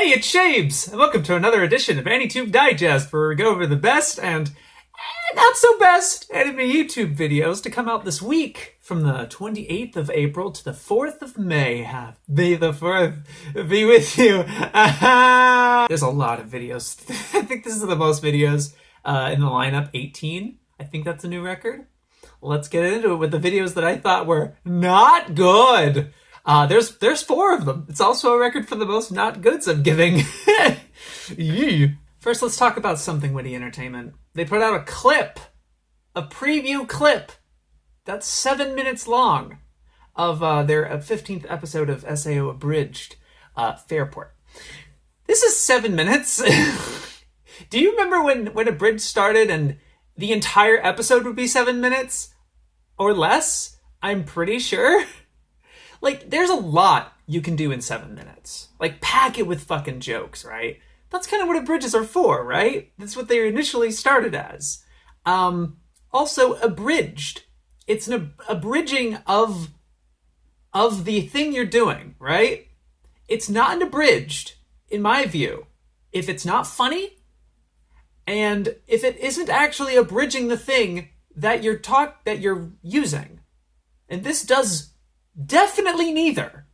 Hey, it's Shabes, and welcome to another edition of AniTube Digest, where we go over the best and not so best anime YouTube videos to come out this week from the 28th of April to the 4th of May. May the 4th be with you. There's a lot of videos. I think this is the most videos in the lineup, 18. I think that's a new record. Let's get into it with the videos that I thought were not good. There's 4 of them. It's also a record for the most not goods I'm giving. First, let's talk about Something Witty Entertainment. They put out a preview clip, that's 7 minutes long, of their 15th episode of SAO Abridged, Fairport. This is 7 minutes. Do you remember when Abridged started and the entire episode would be 7 minutes? Or less? I'm pretty sure. Like, there's a lot you can do in 7 minutes. Like, pack it with fucking jokes, right? That's kind of what Abridges are for, right? That's what they initially started as. Also, abridged. It's an abridging of the thing you're doing, right? It's not an abridged, in my view, if it's not funny, and if it isn't actually abridging the thing that you're using. And this does definitely neither.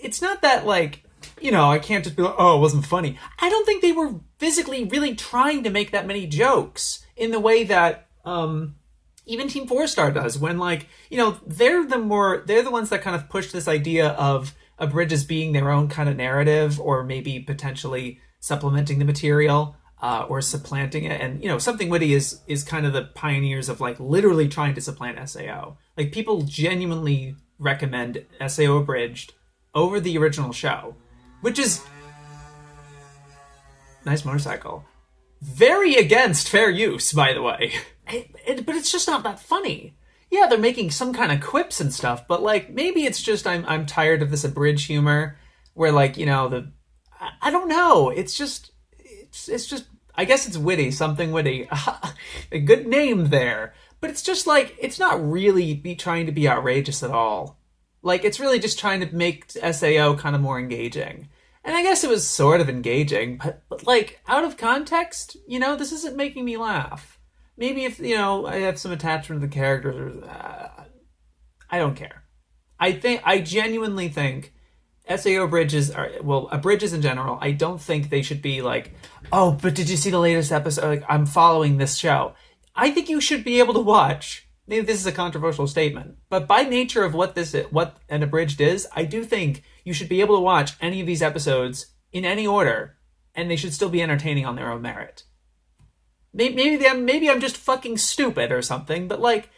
It's not that, like, you know, I can't just be like, oh, it wasn't funny. I don't think they were physically really trying to make that many jokes in the way that even Team 4-Star does, when, like, you know, they're the ones that kind of push this idea of Abridges being their own kind of narrative, or maybe potentially supplementing the material or supplanting it. And, you know, Something Witty is kind of the pioneers of, like, literally trying to supplant SAO. Like, people genuinely recommend SAO Abridged over the original show, which is nice motorcycle. Very against fair use, by the way. But it's just not that funny. Yeah, they're making some kind of quips and stuff, but, like, maybe it's just I'm tired of this abridged humor where, like, you know, I don't know. It's just I guess it's witty, Something Witty. A good name there. But it's just, like, it's not really trying to be outrageous at all. Like, it's really just trying to make SAO kind of more engaging. And I guess it was sort of engaging, but like, out of context, you know, this isn't making me laugh. Maybe if, you know, I have some attachment to the characters, I don't care. I genuinely think SAO Abridges Abridges in general, I don't think they should be like, oh, but did you see the latest episode? Like, I'm following this show. I think you should be able to watch. Maybe this is a controversial statement, but by nature of what an abridged is, I do think you should be able to watch any of these episodes in any order, and they should still be entertaining on their own merit. Maybe I'm just fucking stupid or something, but, like,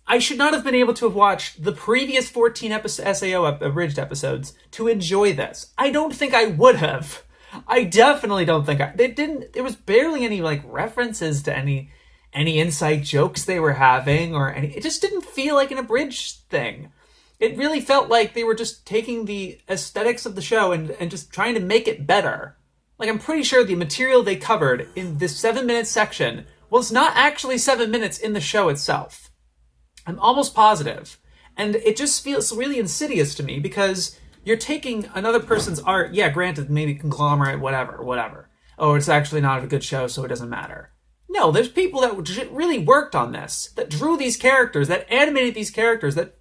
I should not have been able to have watched the previous 14 SAO abridged episodes to enjoy this. I don't think I would have. I definitely don't think there was barely any, like, references to any inside jokes they were having, or it just didn't feel like an abridged thing. It really felt like they were just taking the aesthetics of the show and just trying to make it better. Like, I'm pretty sure the material they covered in this 7-minute section was not actually 7 minutes in the show itself. I'm almost positive. And it just feels really insidious to me, because you're taking another person's art, yeah, granted, maybe conglomerate, whatever. Oh, it's actually not a good show, so it doesn't matter. No, there's people that really worked on this, that drew these characters, that animated these characters, that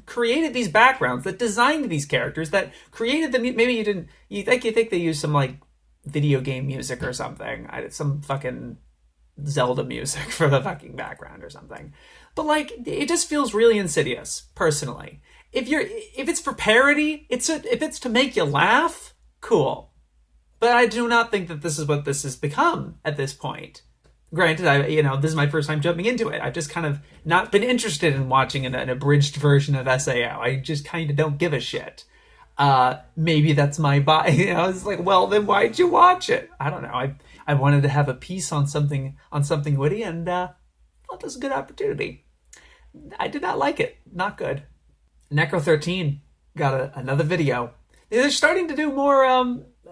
created these backgrounds, that designed these characters, that created them. Maybe you think they used some, like, video game music or something, some fucking Zelda music for the fucking background or something. But, like, it just feels really insidious, personally. If it's for parody, if it's to make you laugh, cool. But I do not think that this is what this has become at this point. Granted, this is my first time jumping into it. I've just kind of not been interested in watching an abridged version of SAO. I just kind of don't give a shit. Maybe that's my bias. You know, it's like, well, then why'd you watch it? I don't know. I wanted to have a piece on something witty, and thought this was a good opportunity. I did not like it. Not good. Necro XIII got another video. They're starting to do more.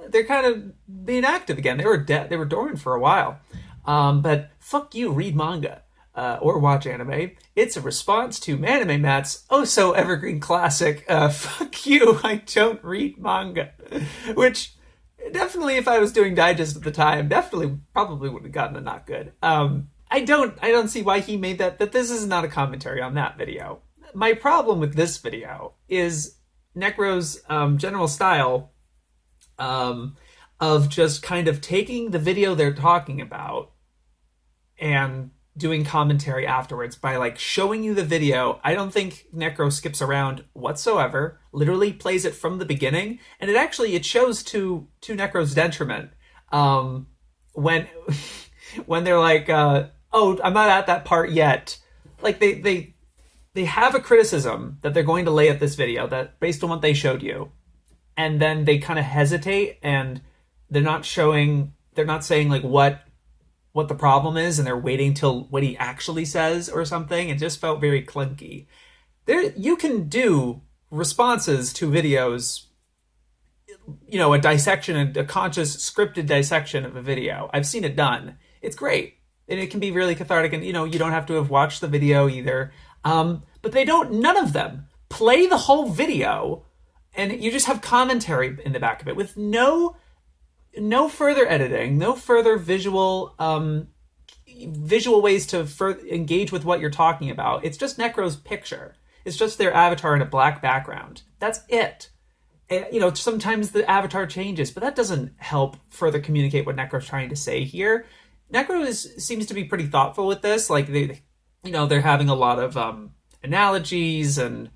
They're kind of being active again. They were dormant for a while. But fuck you, read manga, or watch anime. It's a response to Anime Matt's oh-so evergreen classic, fuck you, I don't read manga. Which, definitely if I was doing digest at the time, definitely probably would have gotten a not good. I don't see why he made that. That this is not a commentary on that video. My problem with this video is Necro's general style of just kind of taking the video they're talking about and doing commentary afterwards by like showing you the video. I don't think Necro skips around whatsoever, literally plays it from the beginning, and it shows to Necro's detriment when when they're like oh, I'm not at that part yet. Like they have a criticism that they're going to lay at this video that based on what they showed you, and then they kind of hesitate and they're not saying like what the problem is, and they're waiting till what he actually says or something. It just felt very clunky. You can do responses to videos, you know, a dissection, a conscious scripted dissection of a video. I've seen it done. It's great. And it can be really cathartic, and, you know, you don't have to have watched the video either. But none of them play the whole video, and you just have commentary in the back of it with no further editing, no further visual ways to engage with what you're talking about. It's just Necro's picture. It's just their avatar in a black background. That's it. And, you know, sometimes the avatar changes, but that doesn't help further communicate what Necro's trying to say here. Necro seems to be pretty thoughtful with this. Like they're having a lot of analogies and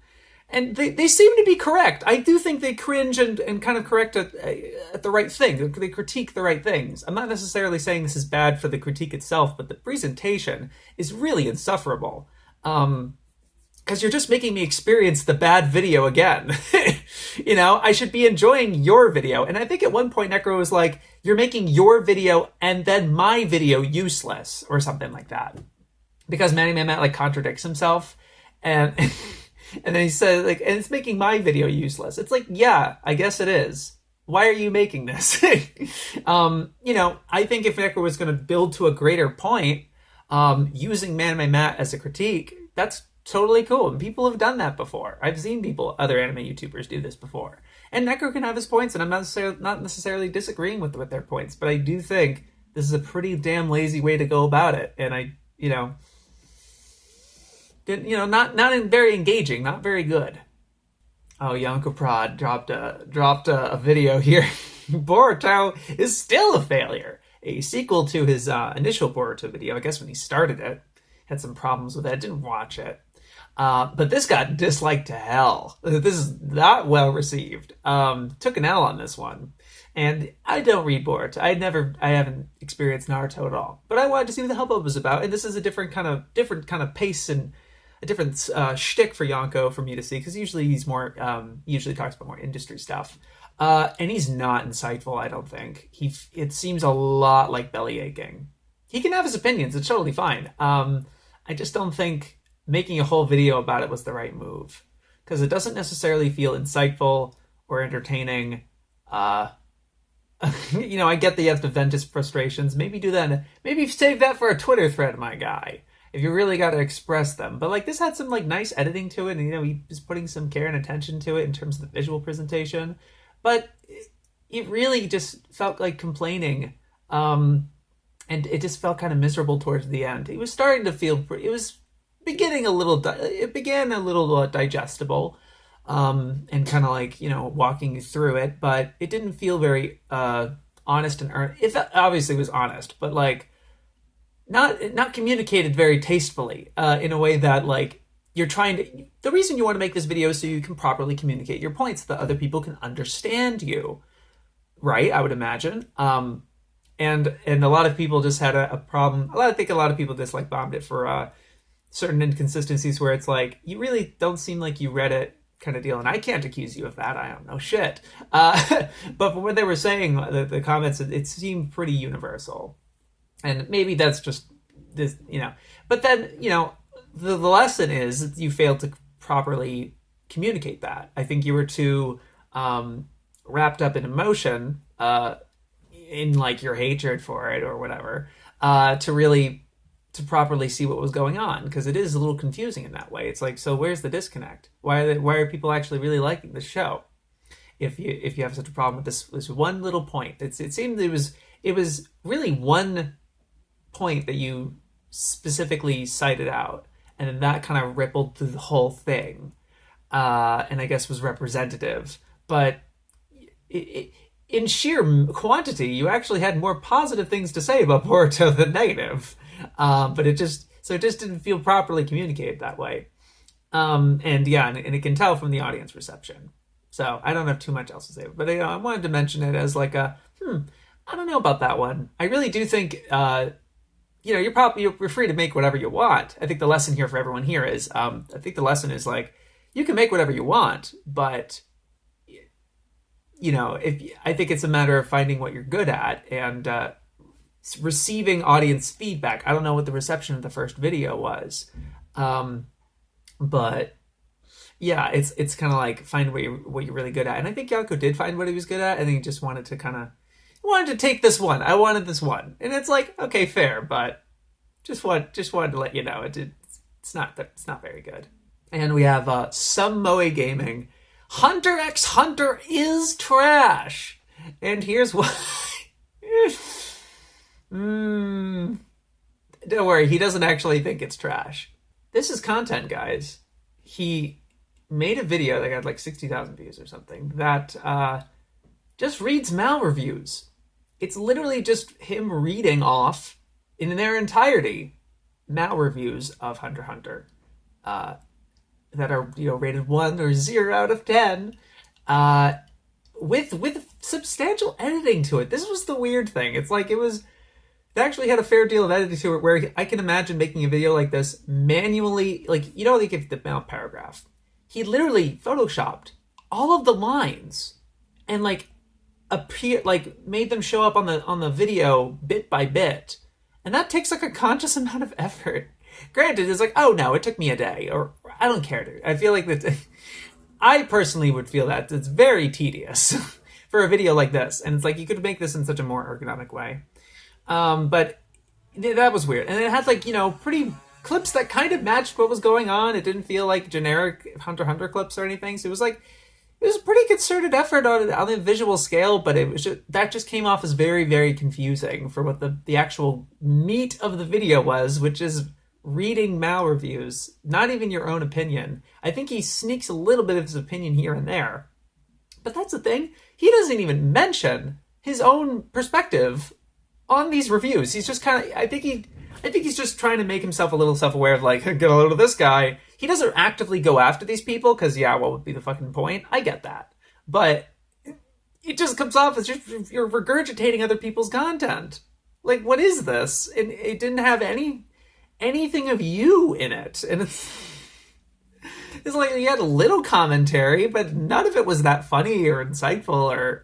they seem to be correct. I do think they cringe and kind of correct at the right thing. They critique the right things. I'm not necessarily saying this is bad for the critique itself, but the presentation is really insufferable. Because you're just making me experience the bad video again. You know, I should be enjoying your video. And I think at one point Necro was like, you're making your video and then my video useless or something like that. Because Manny Mamat like contradicts himself. And and then he says, like, and it's making my video useless. It's like, yeah, I guess it is. Why are you making this? You know, I think if Necro was going to build to a greater point, using Manny Mamat as a critique, that's totally cool. And people have done that before. I've seen other anime YouTubers do this before. And Necro can have his points, and I'm not necessarily disagreeing with their points, but I do think this is a pretty damn lazy way to go about it. And not very engaging, not very good. Oh, YonkouProd dropped a video here. Boruto is still a failure. A sequel to his initial Boruto video. I guess when he started it, had some problems with it. Didn't watch it. But this got disliked to hell. This is not well received. Took an L on this one. And I don't read Boruto. I haven't experienced Naruto at all. But I wanted to see what the hell it was about. And this is a different kind of pace and a different shtick for Yonko for me to see. Because usually he's more, usually talks about more industry stuff. And he's not insightful, I don't think. It seems a lot like belly aching. He can have his opinions. It's totally fine. I just don't think making a whole video about it was the right move, because it doesn't necessarily feel insightful or entertaining. You know, I get that you have to vent his frustrations. Maybe do that. Maybe save that for a Twitter thread, my guy, if you really got to express them. But like this had some like nice editing to it, and you know he was putting some care and attention to it in terms of the visual presentation. But it really just felt like complaining, and it just felt kind of miserable towards the end. It was starting to feel. It was beginning a little. It began a little digestible, and kind of like, you know, walking through it, but it didn't feel very honest and earnest. It obviously was honest, but like not communicated very tastefully in a way that like you're trying to. The reason you want to make this video is so you can properly communicate your points, so that other people can understand you, right? I would imagine. And a lot of people just had a problem. I think a lot of people just like bombed it for certain inconsistencies where it's like, you really don't seem like you read it kind of deal. And I can't accuse you of that. I don't know shit. But from what they were saying, the comments, it seemed pretty universal. And maybe that's just this, you know. But then, you know, the lesson is you failed to properly communicate that. I think you were too wrapped up in emotion, in like your hatred for it or whatever, to properly see what was going on, because it is a little confusing in that way. It's like, so where's the disconnect? Why are people actually really liking the show? if you have such a problem with this one little point. It seemed it was really one point that you specifically cited out, and then that kind of rippled through the whole thing, and I guess was representative. But in sheer quantity, you actually had more positive things to say about Boruto than negative. But it just didn't feel properly communicated that way. And it can tell from the audience reception. So I don't have too much else to say, but I wanted to mention it as like I don't know about that one. I really do think, you're free to make whatever you want. I think the lesson here for everyone here is, I think the lesson is like, you can make whatever you want, but I think it's a matter of finding what you're good at and receiving audience feedback. I don't know what the reception of the first video was, but yeah, it's kind of like find what you're really good at. And I think Yonko did find what he was good at, and he just wanted to take this one. I wanted this one, and it's like, okay, fair, but just wanted to let you know it's not very good. And we have SomeMoeGaming. Hunter x Hunter is trash, and here's why. Don't worry, he doesn't actually think it's trash. This is content, guys. He made a video that got like 60,000 views or something that just reads Mal reviews. It's literally just him reading off in their entirety Mal reviews of Hunter x Hunter that are rated 1 or 0 out of 10 with substantial editing to it. This was the weird thing. It's like it actually had a fair deal of editing to it, where I can imagine making a video like this manually, like give the Mal paragraph. He literally photoshopped all of the lines and made them show up on the video bit by bit. And that takes like a conscious amount of effort. Granted, it's like, oh no, it took me a day, or I don't care, dude. I feel like that. I personally would feel that it's very tedious for a video like this. And it's like, you could make this in such a more ergonomic way. But that was weird. And it had pretty clips that kind of matched what was going on. It didn't feel like generic Hunter x Hunter clips or anything. So it was a pretty concerted effort on the visual scale, but that just came off as very, very confusing for what the actual meat of the video was, which is reading Mal reviews, not even your own opinion. I think he sneaks a little bit of his opinion here and there. But that's the thing. He doesn't even mention his own perspective on these reviews. He's just kind of, I think he's just trying to make himself a little self-aware of like, get a load of this guy. He doesn't actively go after these people because, what would be the fucking point? I get that. But it just comes off as you're regurgitating other people's content. Like, what is this? And it didn't have anything of you in it. And it's like you had a little commentary, but none of it was that funny or insightful or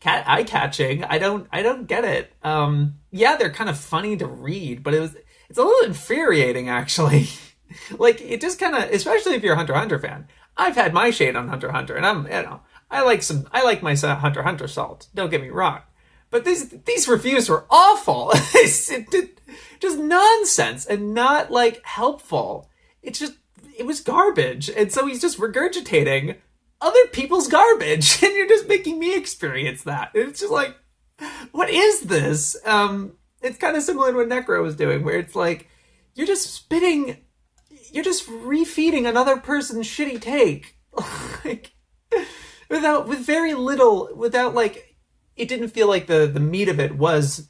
eye-catching. I don't get it. They're kind of funny to read, but it's a little infuriating, actually. Like, it just kind of, especially if you're a Hunter x Hunter fan. I've had my shade on Hunter x Hunter, and I like my Hunter x Hunter salt. Don't get me wrong, but these reviews were awful. Just nonsense and not helpful. It was garbage, and so he's just regurgitating other people's garbage, and you're just making me experience that. It's just like, what is this? It's kind of similar to what Necro was doing, where it's like, you're just refeeding another person's shitty take. With very little, it didn't feel like the meat of it was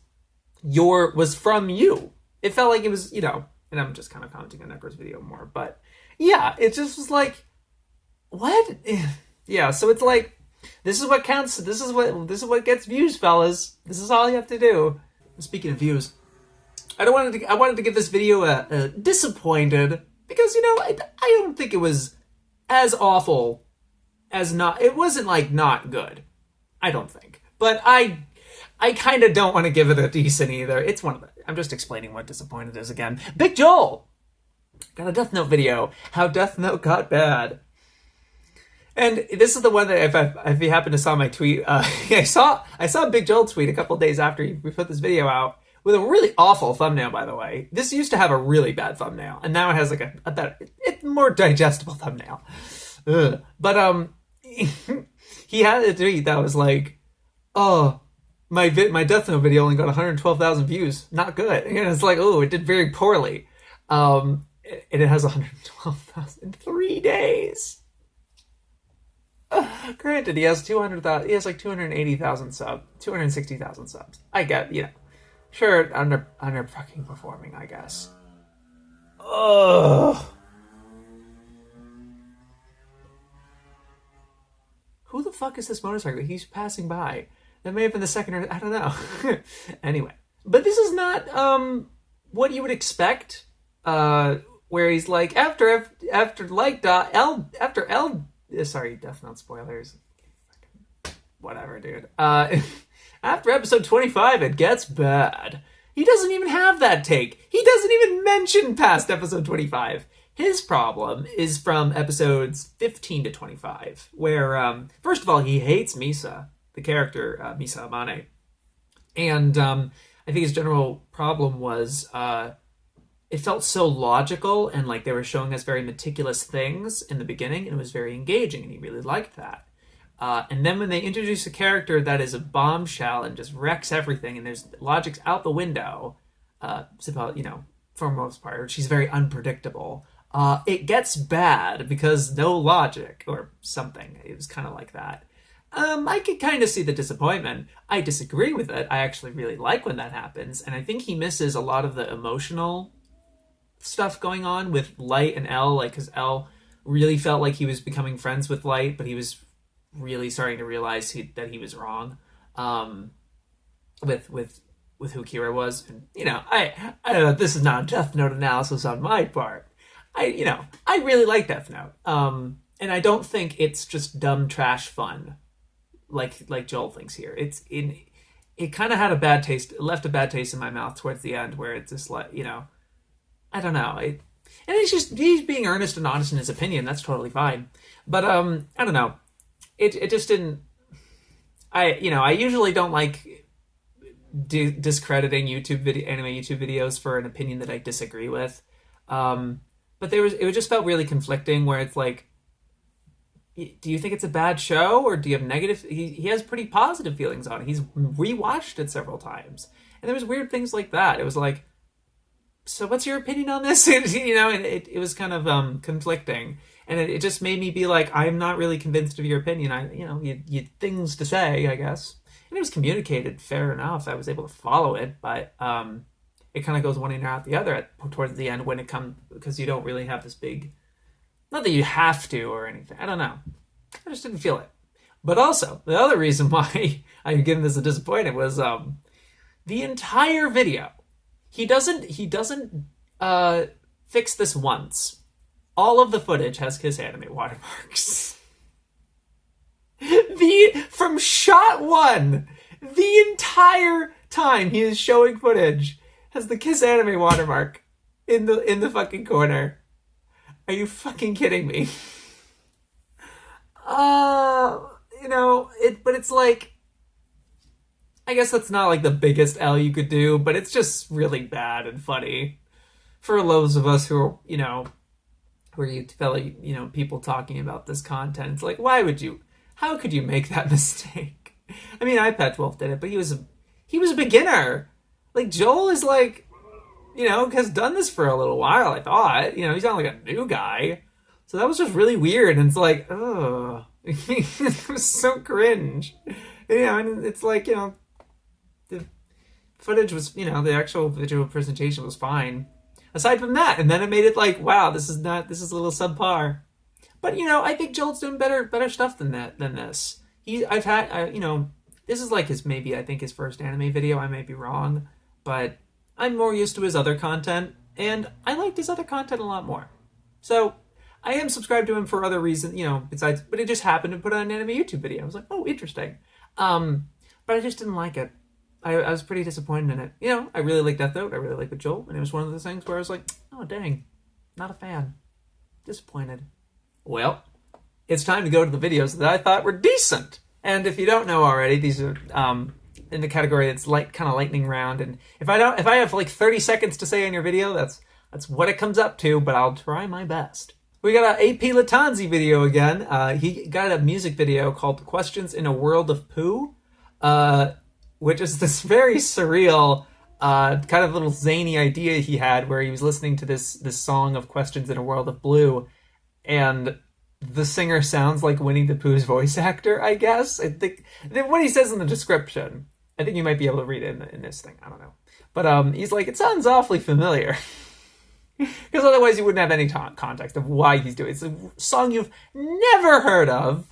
from you. It felt like it was, and I'm just kind of commenting on Necro's video more, but yeah, it just was like, what? Yeah, so it's like, this is what counts. This is what gets views, fellas. This is all you have to do. Speaking of views, I wanted to give this video a disappointed, because I don't think it was as awful as not. It wasn't not good, I don't think. But I kind of don't want to give it a decent either. It's one of the. I'm just explaining what disappointed is again. Big Joel got a Death Note video. How Death Note got bad. And this is the one that if you happen to saw my tweet, I saw Big Joel tweet a couple days after we put this video out with a really awful thumbnail, by the way. This used to have a really bad thumbnail, and now it has a better, it's more digestible thumbnail. Ugh. But he had a tweet that was like, "Oh, my Death Note video only got 112,000 views. Not good." And it's like, oh, it did very poorly. And it has 112,000 in 3 days. Granted, he has 200,000. He has like 280,000 subs, 260,000 subs. I get, sure, under fucking performing, I guess. Ugh. Who the fuck is this motorcycle? He's passing by. That may have been the second, or I don't know. Anyway, but this is not what you would expect. Where he's like after sorry, Death Note spoilers. Whatever, dude. After episode 25, it gets bad. He doesn't even have that take. He doesn't even mention past episode 25. His problem is from episodes 15 to 25, where, first of all, he hates Misa, the character, Misa Amane. And I think his general problem was it felt so logical, and like they were showing us very meticulous things in the beginning, and it was very engaging, and he really liked that. And then when they introduce a character that is a bombshell and just wrecks everything, and there's logic's out the window, for most part, she's very unpredictable. It gets bad because no logic or something. It was kind of like that. I could kind of see the disappointment. I disagree with it. I actually really like when that happens, and I think he misses a lot of the emotional stuff going on with Light and L, like, because L really felt like he was becoming friends with Light, but he was really starting to realize that he was wrong with who Kira was. And, I don't know, this is not a Death Note analysis on my part. I really like Death Note. And I don't think it's just dumb trash fun like Joel thinks here. It kind of had a bad taste. It left a bad taste in my mouth towards the end, where it's just like, I don't know. And he's being earnest and honest in his opinion. That's totally fine. But I don't know. It just didn't. I usually don't like discrediting anime YouTube videos for an opinion that I disagree with. But it just felt really conflicting, where it's like, do you think it's a bad show, or do you have negative? He has pretty positive feelings on it. He's rewatched it several times, and there was weird things like that. It was like, so what's your opinion on this? And, and it was kind of conflicting, and it just made me be like, I'm not really convinced of your opinion. You had things to say, I guess, and it was communicated fair enough. I was able to follow it, but it kind of goes one ear out the other towards the end when it comes, because you don't really have this big, not that you have to or anything. I don't know. I just didn't feel it. But also, the other reason why I'm giving this a disappointment was the entire video. He doesn't fix this once. All of the footage has Kiss Anime watermarks. From shot one, the entire time he is showing footage has the Kiss Anime watermark in the fucking corner. Are you fucking kidding me? But it's like, I guess that's not like the biggest L you could do, but it's just really bad and funny for those of us who are, where you fellow, people talking about this content. It's like, how could you make that mistake? I mean, iPad12 did it, but he was a beginner. Like, Joel is like, has done this for a little while, I thought. He's not like a new guy. So that was just really weird. And it's like, oh, it was so cringe. And it's like, the footage was, the actual visual presentation was fine. Aside from that, and then it made it like, wow, this is a little subpar. But, I think Joel's doing better stuff than this. This is like his first anime video. I may be wrong, but I'm more used to his other content, and I liked his other content a lot more. So I am subscribed to him for other reasons, besides, but it just happened to put on an anime YouTube video. I was like, oh, interesting. But I just didn't like it. I was pretty disappointed in it. I really like Death Note. I really like Joel, and it was one of those things where I was like, oh, dang, not a fan. Disappointed. Well, it's time to go to the videos that I thought were decent. And if you don't know already, these are in the category that's kind of lightning round. And if I have like 30 seconds to say in your video, that's what it comes up to. But I'll try my best. We got an APLattanzi video again. He got a music video called Questions in a World of Poo, which is this very surreal, kind of little zany idea he had where he was listening to this song of Questions in a World of Blue, and the singer sounds like Winnie the Pooh's voice actor, I guess. I think what he says in the description, I think you might be able to read it in this thing. I don't know. But he's like, it sounds awfully familiar. Because otherwise you wouldn't have any context of why he's doing it. It's a song you've never heard of,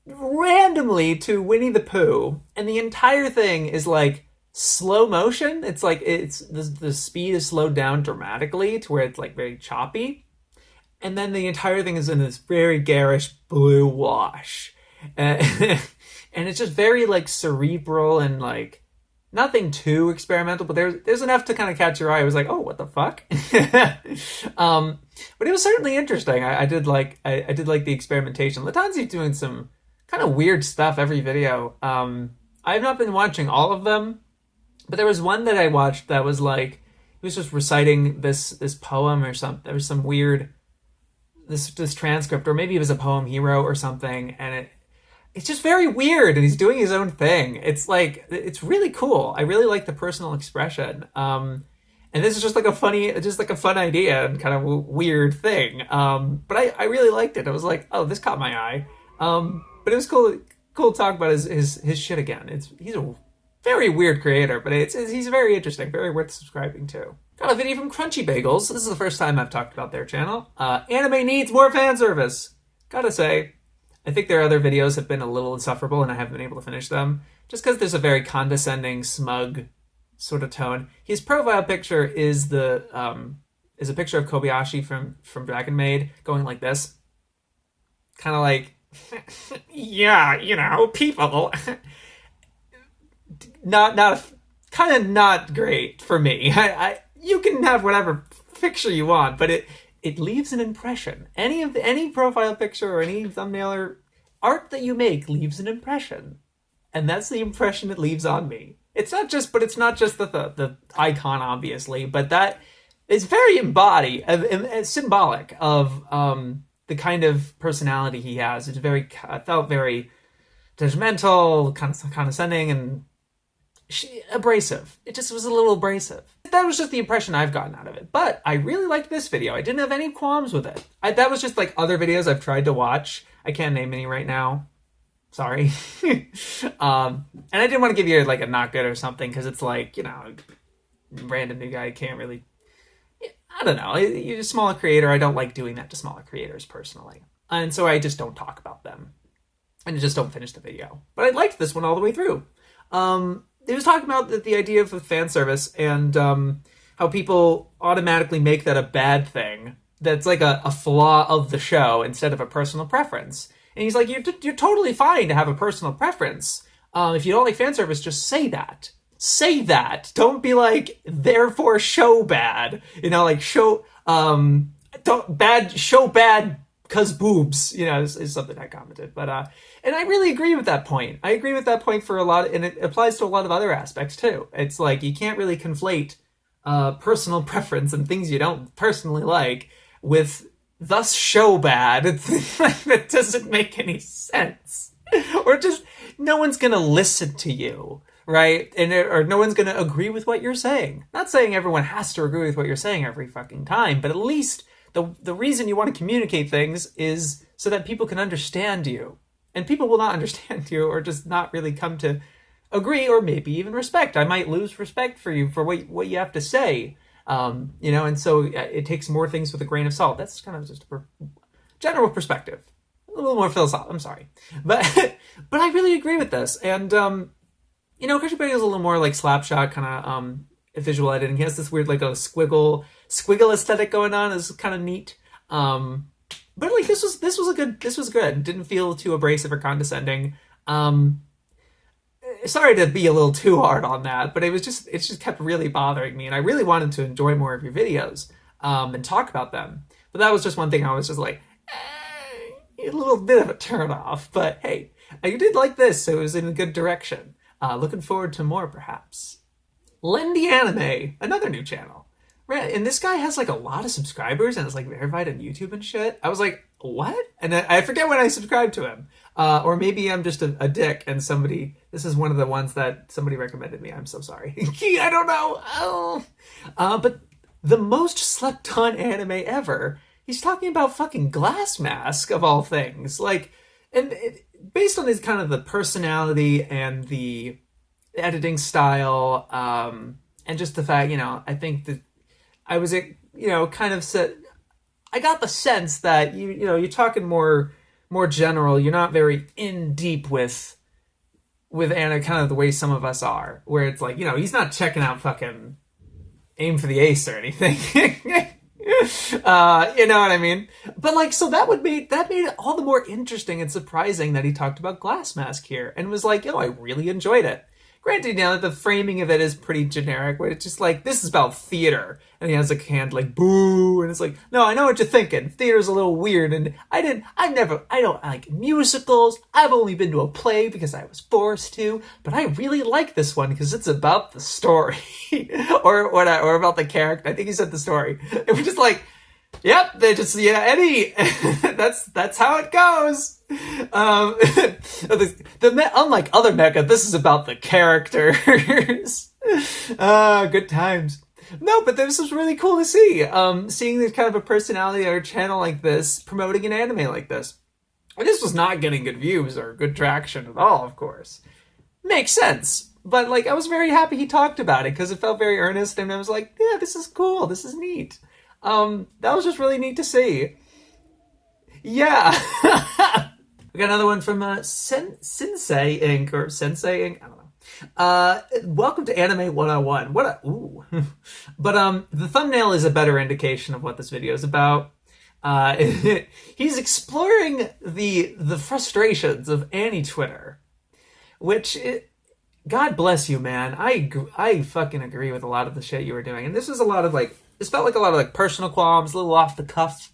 randomly to Winnie the Pooh, and the entire thing is like slow motion. It's like the speed is slowed down dramatically to where it's like very choppy. And then the entire thing is in this very garish blue wash. And it's just very like cerebral and like nothing too experimental, but there's enough to kind of catch your eye. I was like, oh, what the fuck? But it was certainly interesting. I did like the experimentation. Lattanzi's doing some kind of weird stuff every video. I've not been watching all of them, but there was one that I watched that was like, he was just reciting this poem or something. There was some weird, this transcript, or maybe it was a poem hero or something, and it's just very weird, and he's doing his own thing. It's like, it's really cool. I really like the personal expression. And this is just like a fun idea and kind of a weird thing. But I really liked it. I was like, oh, this caught my eye. But it was cool to talk about his shit again. He's a very weird creator, but he's very interesting, very worth subscribing to. Got a video from CrunchyBagels. This is the first time I've talked about their channel. Anime needs more fan service. Gotta say, I think their other videos have been a little insufferable and I haven't been able to finish them. Just because there's a very condescending, smug sort of tone. His profile picture is a picture of Kobayashi from Dragon Maid going like this. Kind of like, yeah, you know, people. Kind of not great for me. You can have whatever picture you want, but it leaves an impression. Any profile picture or any thumbnail or art that you make leaves an impression, and that's the impression it leaves on me. It's not just the icon, obviously, but that is very symbolic of the kind of personality he has. I felt very judgmental, kind of condescending, and abrasive. It just was a little abrasive. That was just the impression I've gotten out of it. But I really liked this video. I didn't have any qualms with it. That was just like other videos I've tried to watch. I can't name any right now. Sorry. And I didn't want to give you like a not good or something, because it's like, you know, random new guy can't really, I don't know. You're a smaller creator. I don't like doing that to smaller creators personally. And so I just don't talk about them. And just don't finish the video. But I liked this one all the way through. It was talking about the idea of fan service and how people automatically make that a bad thing. That's like a flaw of the show instead of a personal preference. And he's like, you're totally fine to have a personal preference. If you don't like fan service, just say that. Say that. Don't be like, therefore show bad. You know, like show bad cause boobs, you know, is something I commented. But and I really agree with that point. I agree with that point for a lot, and it applies to a lot of other aspects too. It's like, you can't really conflate personal preference and things you don't personally like with thus show bad. That doesn't make any sense. Or just, no one's gonna listen to you, right? Or no one's gonna agree with what you're saying. Not saying everyone has to agree with what you're saying every fucking time, but at least the reason you want to communicate things is so that people can understand you. And people will not understand you, or just not really come to agree, or maybe even respect. I might lose respect for you for what you have to say. You know, and so it takes more things with a grain of salt. That's kind of just a general perspective. A little more philosophical, I'm sorry. But I really agree with this. And, you know, CrunchyBagels is a little more like Slapshot kind of visual editing. He has this weird like a squiggle aesthetic going on. It's kind of neat. But like this was good. Didn't feel too abrasive or condescending. Sorry to be a little too hard on that, but it just kept really bothering me, and I really wanted to enjoy more of your videos and talk about them. But that was just one thing I was just like, a little bit of a turn off. But hey, I did like this, so it was in a good direction. Looking forward to more, perhaps. Lendy Anime, another new channel. Right, and this guy has like a lot of subscribers and it's like verified on YouTube and shit. I was like, what? And I forget when I subscribed to him. Or maybe I'm just a dick and this is one of the ones that somebody recommended me. I'm so sorry. I don't know. Oh. But the most slept on anime ever. He's talking about fucking Glass Mask of all things. Like, based on his kind of the personality and the editing style, and just the fact, I think that I was, kind of said, I got the sense that you're talking more general. You're not very in deep with Anna, kind of the way some of us are, where it's like, he's not checking out fucking Aim for the Ace or anything. You know what I mean? But like, so that made it all the more interesting and surprising that he talked about Glass Mask here and was like, I really enjoyed it. Granted, the framing of it is pretty generic, where it's just like, this is about theater. And he has a hand like, boo. And it's like, no, I know what you're thinking. Theater's a little weird. And I don't like musicals. I've only been to a play because I was forced to. But I really like this one because it's about the story. or about the character. I think he said the story. And we're just like, yep, they just, Eddie. that's how it goes. Unlike other mecha, this is about the characters. Good times. No, but this was really cool to see. Seeing this kind of a personality or a channel like this promoting an anime like this. And this was not getting good views or good traction at all, of course. Makes sense. But like, I was very happy he talked about it because it felt very earnest, and I was like, yeah, this is cool. This is neat. That was just really neat to see. Yeah. We got another one from Synsei Inc. or Synsei Inc. I don't know. Welcome to Anime 101. But the thumbnail is a better indication of what this video is about. He's exploring the frustrations of Twitter, which God bless you, man. I fucking agree with a lot of the shit you were doing, and this was a lot of like, this felt like a lot of like personal qualms, a little off the cuff.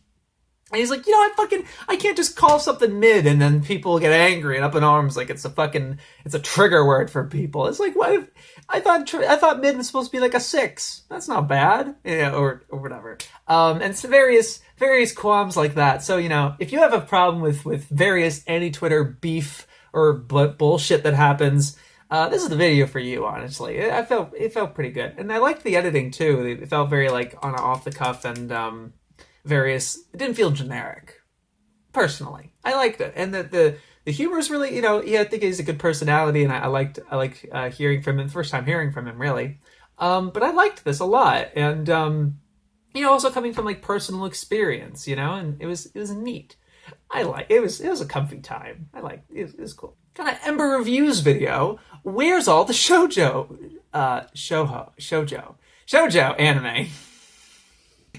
And he's like, I can't just call something mid and then people get angry and up in arms like it's a trigger word for people. It's like, what if, I thought mid was supposed to be like a 6. That's not bad. Or whatever. And so various qualms like that. So, if you have a problem with various anti-Twitter beef or bullshit that happens, this is the video for you, honestly. It felt pretty good. And I liked the editing too. It felt very like on off the cuff and, it didn't feel generic. Personally, I liked it, and the humor is really, I think he's a good personality, and I liked hearing from him. First time hearing from him, really. But I liked this a lot, and also coming from like personal experience, and it was neat. It was a comfy time. I liked it. It was cool. Got an Ember Reviews video. Where's all the shoujo anime?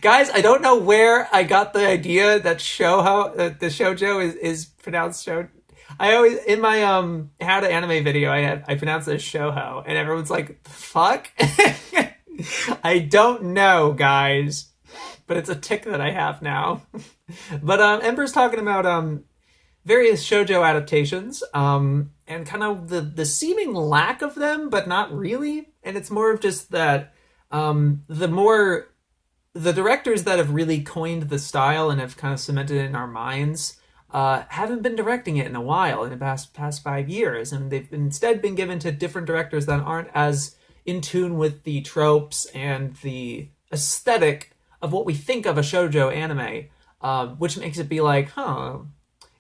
Guys, I don't know where I got the idea that the shoujo is pronounced shoujo. I always, in my how to anime video, I pronounced it as shoujo, and everyone's like, the fuck? I don't know, guys, but it's a tick that I have now. But Ember's talking about various shoujo adaptations, and kind of the seeming lack of them, but not really. And it's more of just that the directors that have really coined the style and have kind of cemented it in our minds haven't been directing it in a while, in the past 5 years, and they've instead been given to different directors that aren't as in tune with the tropes and the aesthetic of what we think of a shoujo anime, which makes it be like,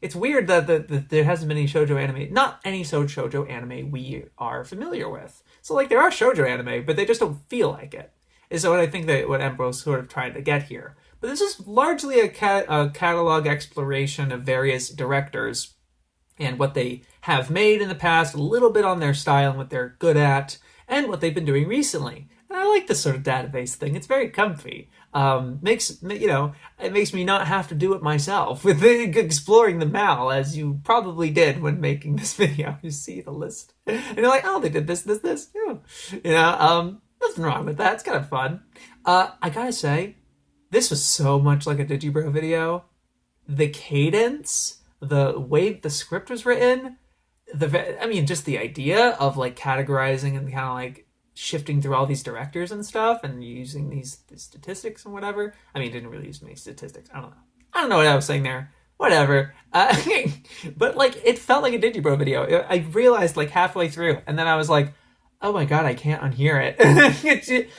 it's weird that there hasn't been any shoujo anime, not any shoujo anime we are familiar with. So like, there are shoujo anime, but they just don't feel like it. Is what I think that what Ember was sort of trying to get here. But this is largely a catalog exploration of various directors and what they have made in the past, a little bit on their style and what they're good at, and what they've been doing recently. And I like this sort of database thing. It's very comfy. It makes me not have to do it myself with exploring the mal, as you probably did when making this video. You see the list, and you're like, oh, they did this. Yeah. Nothing wrong with that. It's kind of fun. I gotta say, this was so much like a Digibro video. The cadence, the way the script was written, just the idea of like categorizing and kind of like shifting through all these directors and stuff and using these statistics and whatever. I mean, it didn't really use many statistics. I don't know what I was saying there. Whatever. But like, it felt like a Digibro video. I realized like halfway through, and then I was like, oh my god, I can't unhear it.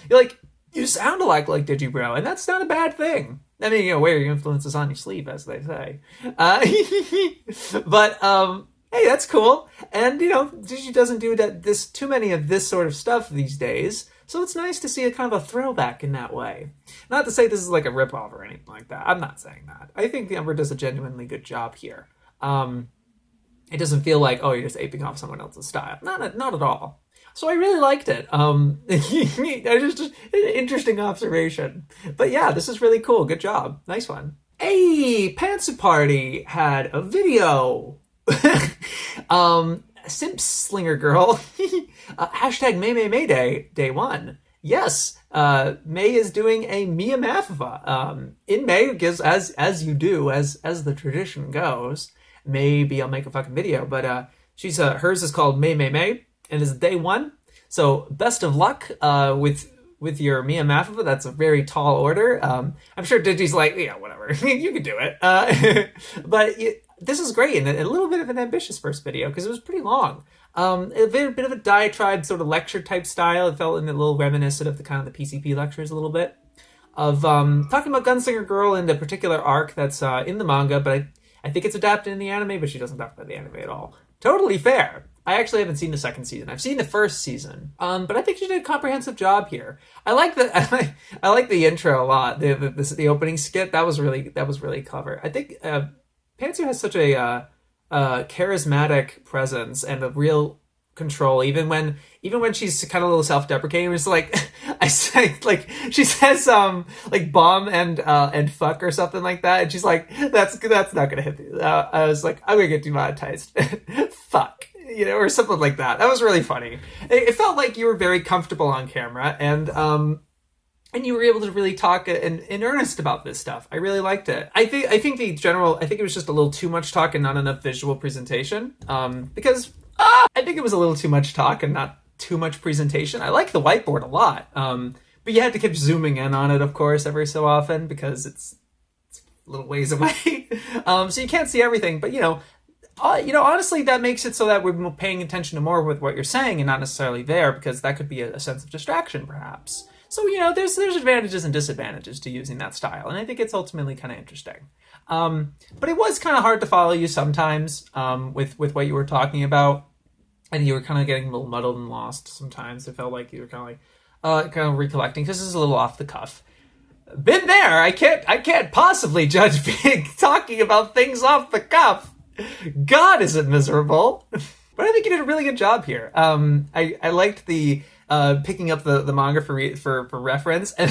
You're like, you sound like Digibro, and that's not a bad thing. I mean, you know, wear your influences on your sleeve, as they say. But hey, that's cool. And you know, Digi doesn't do too many of this sort of stuff these days, so it's nice to see a kind of a throwback in that way. Not to say this is like a ripoff or anything like that. I'm not saying that. I think the Ember does a genuinely good job here. It doesn't feel like, oh, you're just aping off someone else's style. Not at all. So I really liked it. Just an interesting observation. But yeah, this is really cool. Good job. Nice one. Hey, Pantsu Party had a video. Simp Slinger Girl. Hashtag May Day 1. Yes, May is doing a Mia Mafifa. In May, gives as you do, as the tradition goes. Maybe I'll make a fucking video, but she's hers is called May, and is day 1. So best of luck with your Mia Mafifa. That's a very tall order. I'm sure Digi's like, yeah, whatever, you can do it. But this is great, and a little bit of an ambitious first video because it was pretty long. A bit of a diatribe sort of lecture type style. It felt a little reminiscent of the kind of the PCP lectures a little bit. Of talking about Gunslinger Girl and a particular arc that's in the manga, but I think it's adapted in the anime, but she doesn't talk about the anime at all. Totally fair. I actually haven't seen the second season. I've seen the first season, but I think she did a comprehensive job here. I like the intro a lot. The opening skit that was really clever. I think Pantsu has such a charismatic presence and a real control, even when she's kind of a little self-deprecating. It's like I say, like she says like bomb and fuck or something like that, and she's like, that's not gonna hit me. I was like, I'm gonna get demonetized. Fuck, you know, or something like that. That was really funny. It felt like you were very comfortable on camera, and you were able to really talk in earnest about this stuff. I really liked it. I think it was just a little too much talk and not enough visual presentation. Because I think it was a little too much talk and not too much presentation. I like the whiteboard a lot. But you had to keep zooming in on it, of course, every so often because it's a little ways away. So you can't see everything. But honestly, that makes it so that we're paying attention to more with what you're saying and not necessarily there, because that could be a sense of distraction, perhaps. So, there's advantages and disadvantages to using that style, and I think it's ultimately kind of interesting. But it was kind of hard to follow you sometimes with what you were talking about, and you were kind of getting a little muddled and lost sometimes. It felt like you were kind of recollecting, because this is a little off the cuff. Been there. I can't possibly judge being talking about things off the cuff. God, is it miserable? But I think you did a really good job here. I liked the picking up the manga for reference, and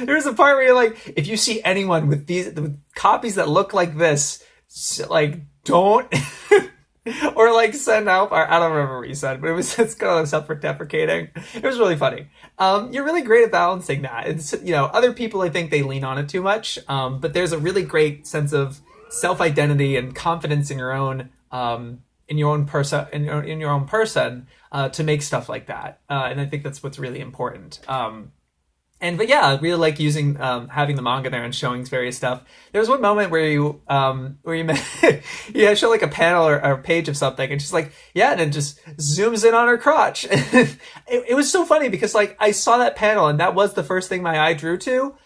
there was a part where you're like, if you see anyone with copies that look like this, like don't or like send out. Or I don't remember what you said, but it's kind of self-deprecating. It was really funny. You're really great at balancing that. It's other people, I think they lean on it too much, but there's a really great sense of self-identity and confidence in your own person to make stuff like that, and I think that's what's really important. But yeah, I really like using having the manga there and showing various stuff. There was one moment where you show like a panel or a page of something, and she's like, yeah, and it just zooms in on her crotch. It was so funny because like I saw that panel and that was the first thing my eye drew to.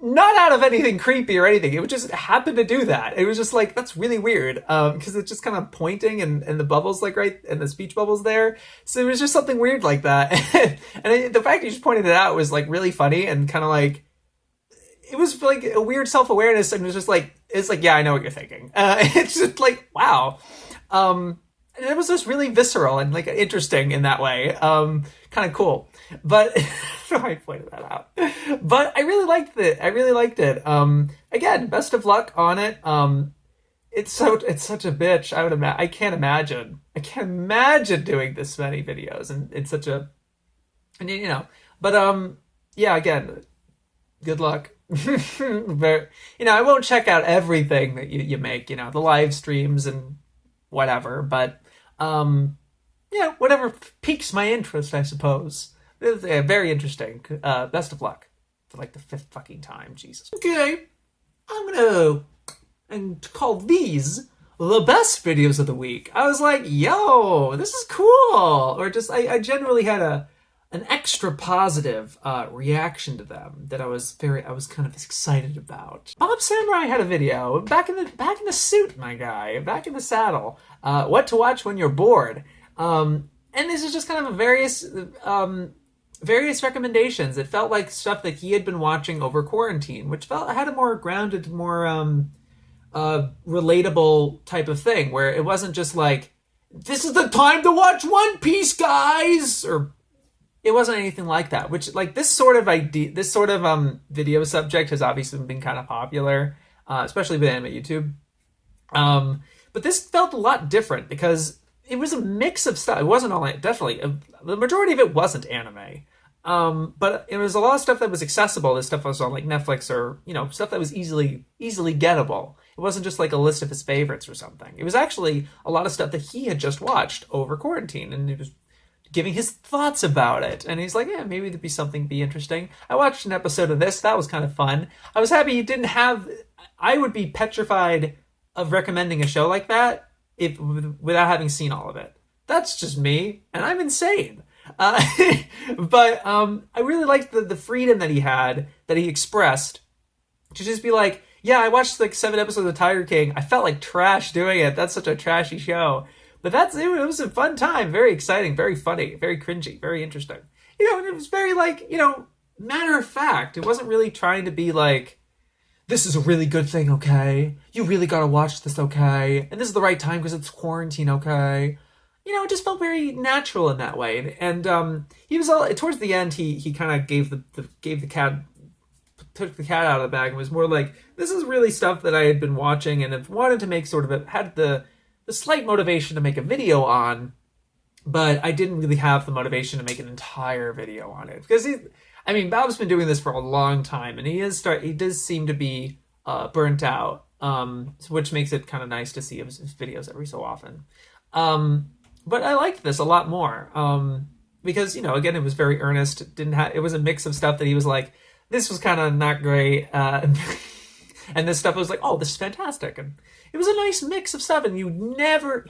Not out of anything creepy or anything. It would just happen to do that. It was just like, that's really weird. Because it's just kind of pointing and the bubbles like right, and the speech bubbles there. So it was just something weird like that. And the fact you just pointed it out was like really funny and kind of like, it was like a weird self-awareness, and it was just like, it's like, yeah, I know what you're thinking. It's just like, wow. And it was just really visceral and like interesting in that way. Kind of cool. But I pointed that out. But I really liked it. Again, best of luck on it. It's such a bitch. I can't imagine doing this many videos, and it's such a, but yeah, again, good luck. But I won't check out everything that you make, the live streams and whatever, but whatever piques my interest, I suppose. It's, very interesting. Best of luck for like the 5th fucking time. Jesus. Okay, I'm gonna call these the best videos of the week. I was like, yo, this is cool. Or just, I generally had an extra positive reaction to them that I was kind of excited about. BobSamurai had a video back in the suit, my guy, back in the saddle. What to watch when you're bored. And this is just kind of a various recommendations. It felt like stuff that he had been watching over quarantine, which had a more grounded, more relatable type of thing, where it wasn't just like, this is the time to watch One Piece, guys, or it wasn't anything like that. Which, like, this sort of video subject has obviously been kind of popular, especially with anime YouTube. But this felt a lot different because it was a mix of stuff. It wasn't all, definitely the majority of it wasn't anime. But it was a lot of stuff that was accessible. This stuff was on like Netflix or, stuff that was easily gettable. It wasn't just like a list of his favorites or something. It was actually a lot of stuff that he had just watched over quarantine, and he was giving his thoughts about it. And he's like, yeah, maybe there'd be interesting. I watched an episode of this. That was kind of fun. I was happy he didn't have... I would be petrified of recommending a show like that without having seen all of it. That's just me, and I'm insane. But I really liked the freedom that he expressed to just be like, yeah, I watched like 7 episodes of Tiger King. I felt like trash doing it. That's such a trashy show. But it was a fun time. Very exciting, very funny, very cringy, very interesting. And it was very like, matter of fact. It wasn't really trying to be like, this is a really good thing, okay? You really gotta watch this, okay? And this is the right time because it's quarantine, okay? It just felt very natural in that way. And he was towards the end, he kind of gave the cat, took the cat out of the bag and was more like, this is really stuff that I had been watching and have wanted to make had the slight motivation to make a video on, but I didn't really have the motivation to make an entire video on it. Because Bob's been doing this for a long time, and he does seem to be burnt out, which makes it kind of nice to see his videos every so often. But I liked this a lot more, because, again, it was very earnest. It was a mix of stuff that he was like, this was kind of not great, and this stuff was like, oh, this is fantastic. And it was a nice mix of stuff, and you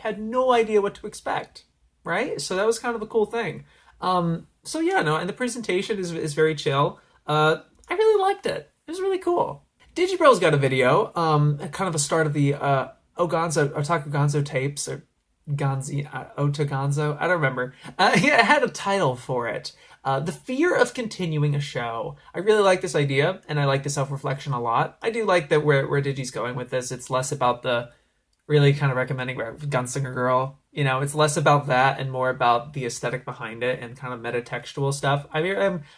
had no idea what to expect, right? So that was kind of a cool thing. And the presentation is very chill. I really liked it. It was really cool. Digibro's got a video, kind of a start of the Otaku Gonzo tapes, or Otagonzo, I don't remember. It had a title for it. The fear of continuing a show. I really like this idea, and I like the self-reflection a lot. I do like that where Digi's going with this. It's less about the really kind of recommending Gunslinger Girl. It's less about that and more about the aesthetic behind it and kind of metatextual stuff. I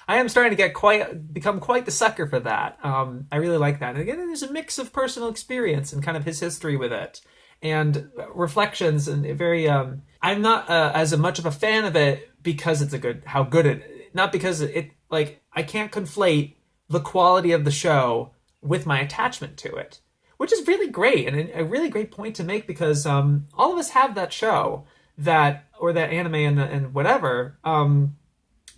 am starting to become quite the sucker for that. I really like that. And again, there's a mix of personal experience and kind of his history with it, and reflections, and very I'm not as much of a fan of it because it's how good it, not because I can't conflate the quality of the show with my attachment to it, which is really great, and a really great point to make, because all of us have that show or that anime and whatever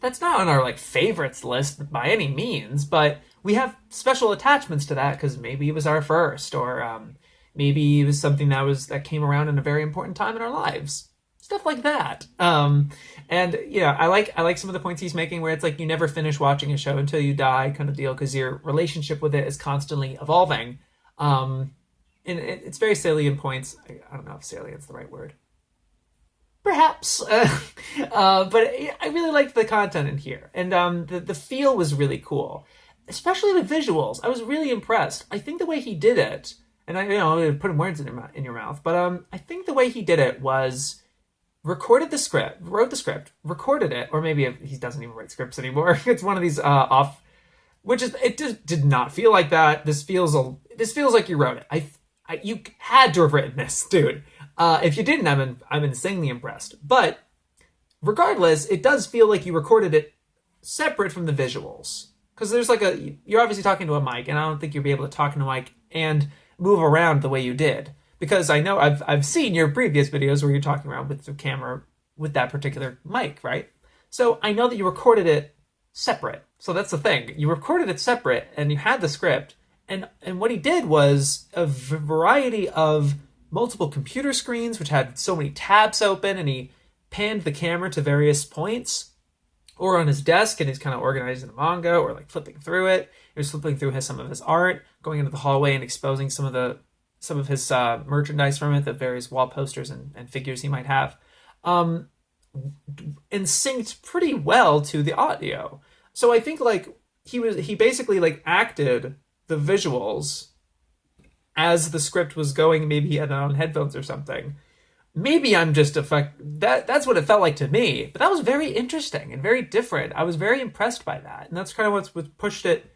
that's not on our favorites list by any means, but we have special attachments to that because maybe it was our first, or maybe it was something that came around in a very important time in our lives. Stuff like that. I like some of the points he's making where it's like you never finish watching a show until you die kind of deal, because your relationship with it is constantly evolving. And it's very salient points. I don't know if salient's the right word. Perhaps. But I really liked the content in here. And the feel was really cool. Especially the visuals. I was really impressed. I think the way he did it, and putting words in your mouth, but I think the way he did it was wrote the script, recorded it, or maybe he doesn't even write scripts anymore. It's one of these it just did not feel like that. This feels like you wrote it. You had to have written this, dude. If you didn't, I'm insanely impressed. But regardless, it does feel like you recorded it separate from the visuals, because there's you're obviously talking to a mic, and I don't think you'll be able to talk into a mic and move around the way you did. Because I know I've seen your previous videos where you're talking around with the camera with that particular mic, right? So I know that you recorded it separate. So that's the thing. You recorded it separate, and you had the script, and what he did was a variety of multiple computer screens, which had so many tabs open, and he panned the camera to various points, or on his desk, and he's kind of organizing the manga, or like flipping through it. He was flipping through some of his art, going into the hallway and exposing some of his merchandise from it, the various wall posters and figures he might have, and synced pretty well to the audio. So I think like he basically like acted the visuals as the script was going. Maybe he had it on headphones or something. Maybe I'm just that's what it felt like to me. But that was very interesting and very different. I was very impressed by that, and that's kind of what pushed it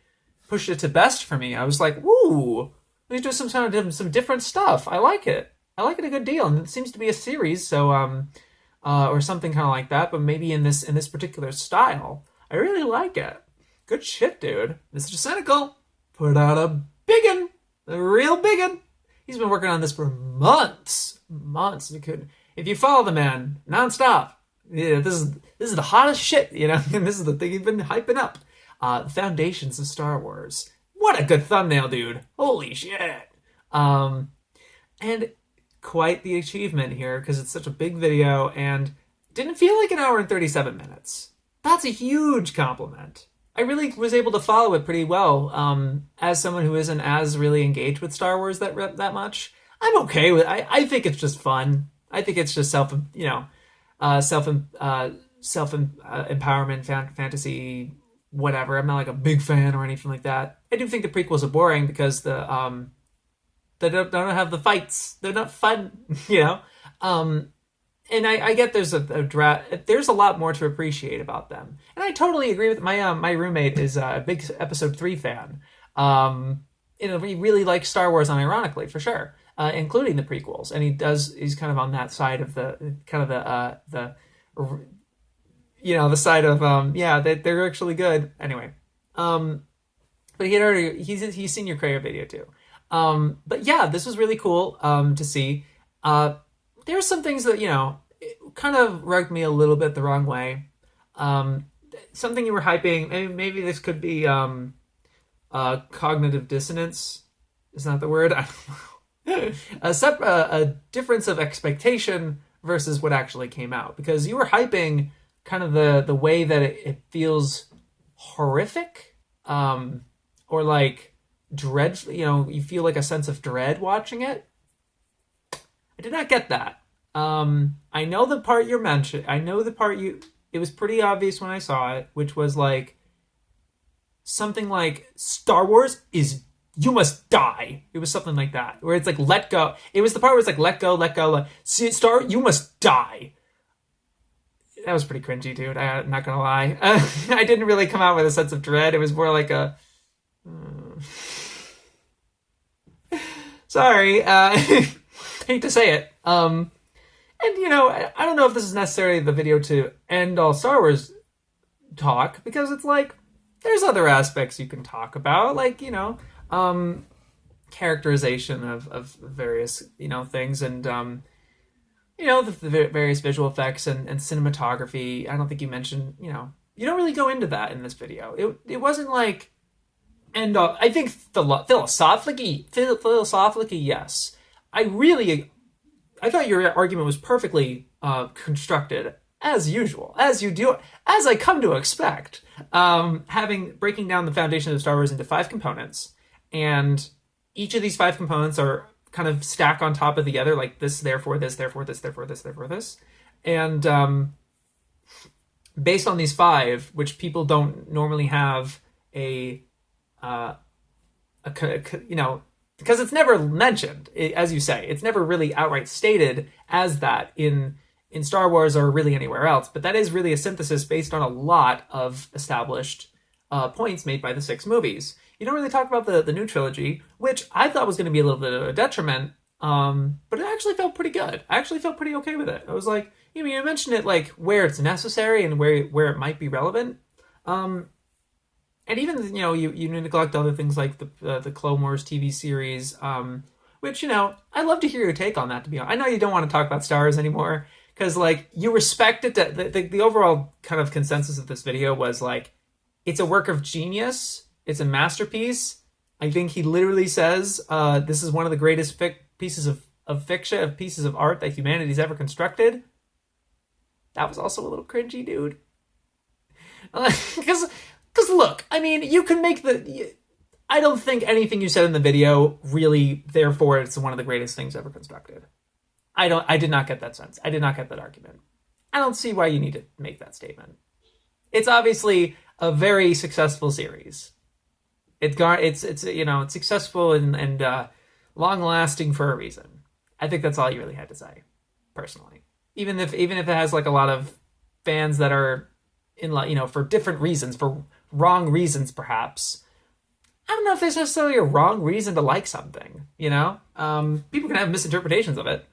to best for me. I was like, "Woo, let's do some different stuff. I like it. I like it a good deal." And it seems to be a series, so or something kind of like that. But maybe in this particular style, I really like it. Good shit, dude. Mr. Cynical put out a biggin, a real biggin. He's been working on this for months. If you follow the man nonstop, yeah, this is the hottest shit, you know. And this is the thing he's been hyping up. The foundations of Star Wars. What a good thumbnail, dude! Holy shit! And quite the achievement here, because it's such a big video and didn't feel like an hour and 37 minutes. That's a huge compliment. I really was able to follow it pretty well. As someone who isn't as really engaged with Star Wars that much, I'm okay with it. I think it's just fun. I think it's just self empowerment, fantasy, whatever. I'm not like a big fan or anything like that. I do think the prequels are boring because they don't have the fights. They're not fun, you know. And I get there's there's a lot more to appreciate about them, and I totally agree with my roommate is a big Episode 3 fan. He really likes Star Wars unironically for sure, including the prequels, and he's kind of on that side of the side of they're actually good anyway. But he's seen your Krayer video too. But yeah, this was really cool to see. There's some things that, kind of rubbed me a little bit the wrong way. Something you were hyping, maybe this could be cognitive dissonance. Is that the word? I don't know. A difference of expectation versus what actually came out. Because you were hyping kind of the way that it feels horrific, or like dreadful. You feel like a sense of dread watching it. I did not get that. I know the part you're mentioning. I know the part it was pretty obvious when I saw it, which was like something like Star Wars is you must die. It was something like that, where it's like let go. It was the part where it's like let go. See, you must die. That was pretty cringy, dude. I'm not gonna lie. I didn't really come out with a sense of dread. It was more like a sorry. Hate to say it. And I don't know if this is necessarily the video to end all Star Wars talk, because it's like there's other aspects you can talk about, like characterization of various things, and the various visual effects and cinematography. I don't think you mentioned you don't really go into that in this video. It wasn't like end all. I think philosophically yes. I thought your argument was perfectly constructed, as usual, as you do, as I come to expect. Breaking down the foundation of Star Wars into 5 components, and each of these 5 components are kind of stack on top of the other, like this, therefore this, therefore this, therefore this, therefore this, and based on these 5, which people don't normally have because it's never mentioned, as you say, it's never really outright stated as that in Star Wars or really anywhere else. But that is really a synthesis based on a lot of established points made by the 6 movies. You don't really talk about the new trilogy, which I thought was going to be a little bit of a detriment, but it actually felt pretty good. I actually felt pretty okay with it. I was like, you mentioned it like where it's necessary and where it might be relevant. And even, you neglect other things like the Clone Wars TV series, which, I'd love to hear your take on that, to be honest. I know you don't want to talk about Star Wars anymore, Because, like, you respect it. The overall kind of consensus of this video was, like, it's a work of genius. It's a masterpiece. I think he literally says, this is one of the greatest pieces of fiction, pieces of art that humanity's ever constructed. That was also a little cringy, dude. Because look, I mean, you can make I don't think anything you said in the video really, therefore, it's one of the greatest things ever constructed. I did not get that sense. I did not get that argument. I don't see why you need to make that statement. It's obviously a very successful series. It's successful and long lasting for a reason. I think that's all you really had to say, personally. Even if it has like a lot of fans that are in, like, you know, for different reasons, for wrong reasons perhaps. I don't know if there's necessarily a wrong reason to like something, you know? People can have misinterpretations of it,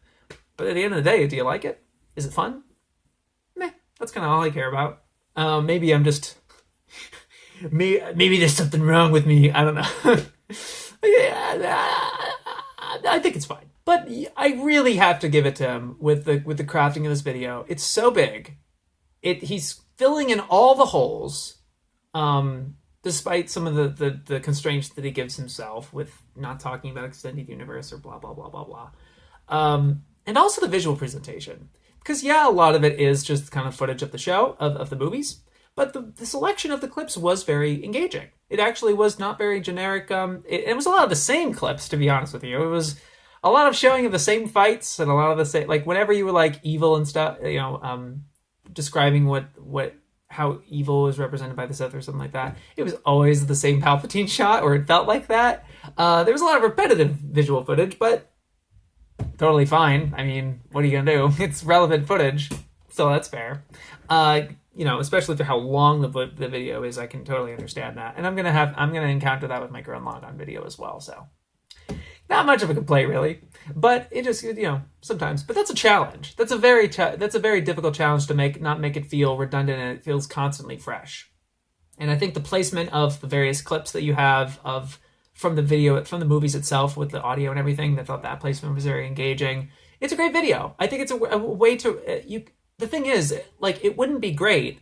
but at the end of the day, do you like it? Is it fun? Meh, that's kind of all I care about. Maybe I'm just... maybe there's something wrong with me, I don't know. I think it's fine. But I really have to give it to him with the crafting of this video. It's so big. He's filling in all the holes, despite some of the constraints that he gives himself with not talking about extended universe or blah, blah, blah, blah, blah. And also the visual presentation. Because, yeah, a lot of it is just kind of footage of the show, of the movies. But the selection of the clips was very engaging. It actually was not very generic. It was a lot of the same clips, to be honest with you. It was a lot of showing of the same fights and a lot of the same... Like, whenever you were, like, evil and stuff, you know, describing how evil is represented by the Sith or something like that, it was always the same Palpatine shot, or it felt like that. There was a lot of repetitive visual footage, but totally fine. I mean, what are you gonna do? It's relevant footage, so that's fair. You know, especially for how long the video is, I can totally understand that. And I'm gonna encounter that with my Grunlog on video as well, so not much of a complaint really. But it just, you know, sometimes. But that's a challenge. That's a very difficult challenge to not make it feel redundant, and it feels constantly fresh. And I think the placement of the various clips that you have from the movies itself with the audio and everything, I thought that placement was very engaging. It's a great video. I think it's a way to the thing is, like, it wouldn't be great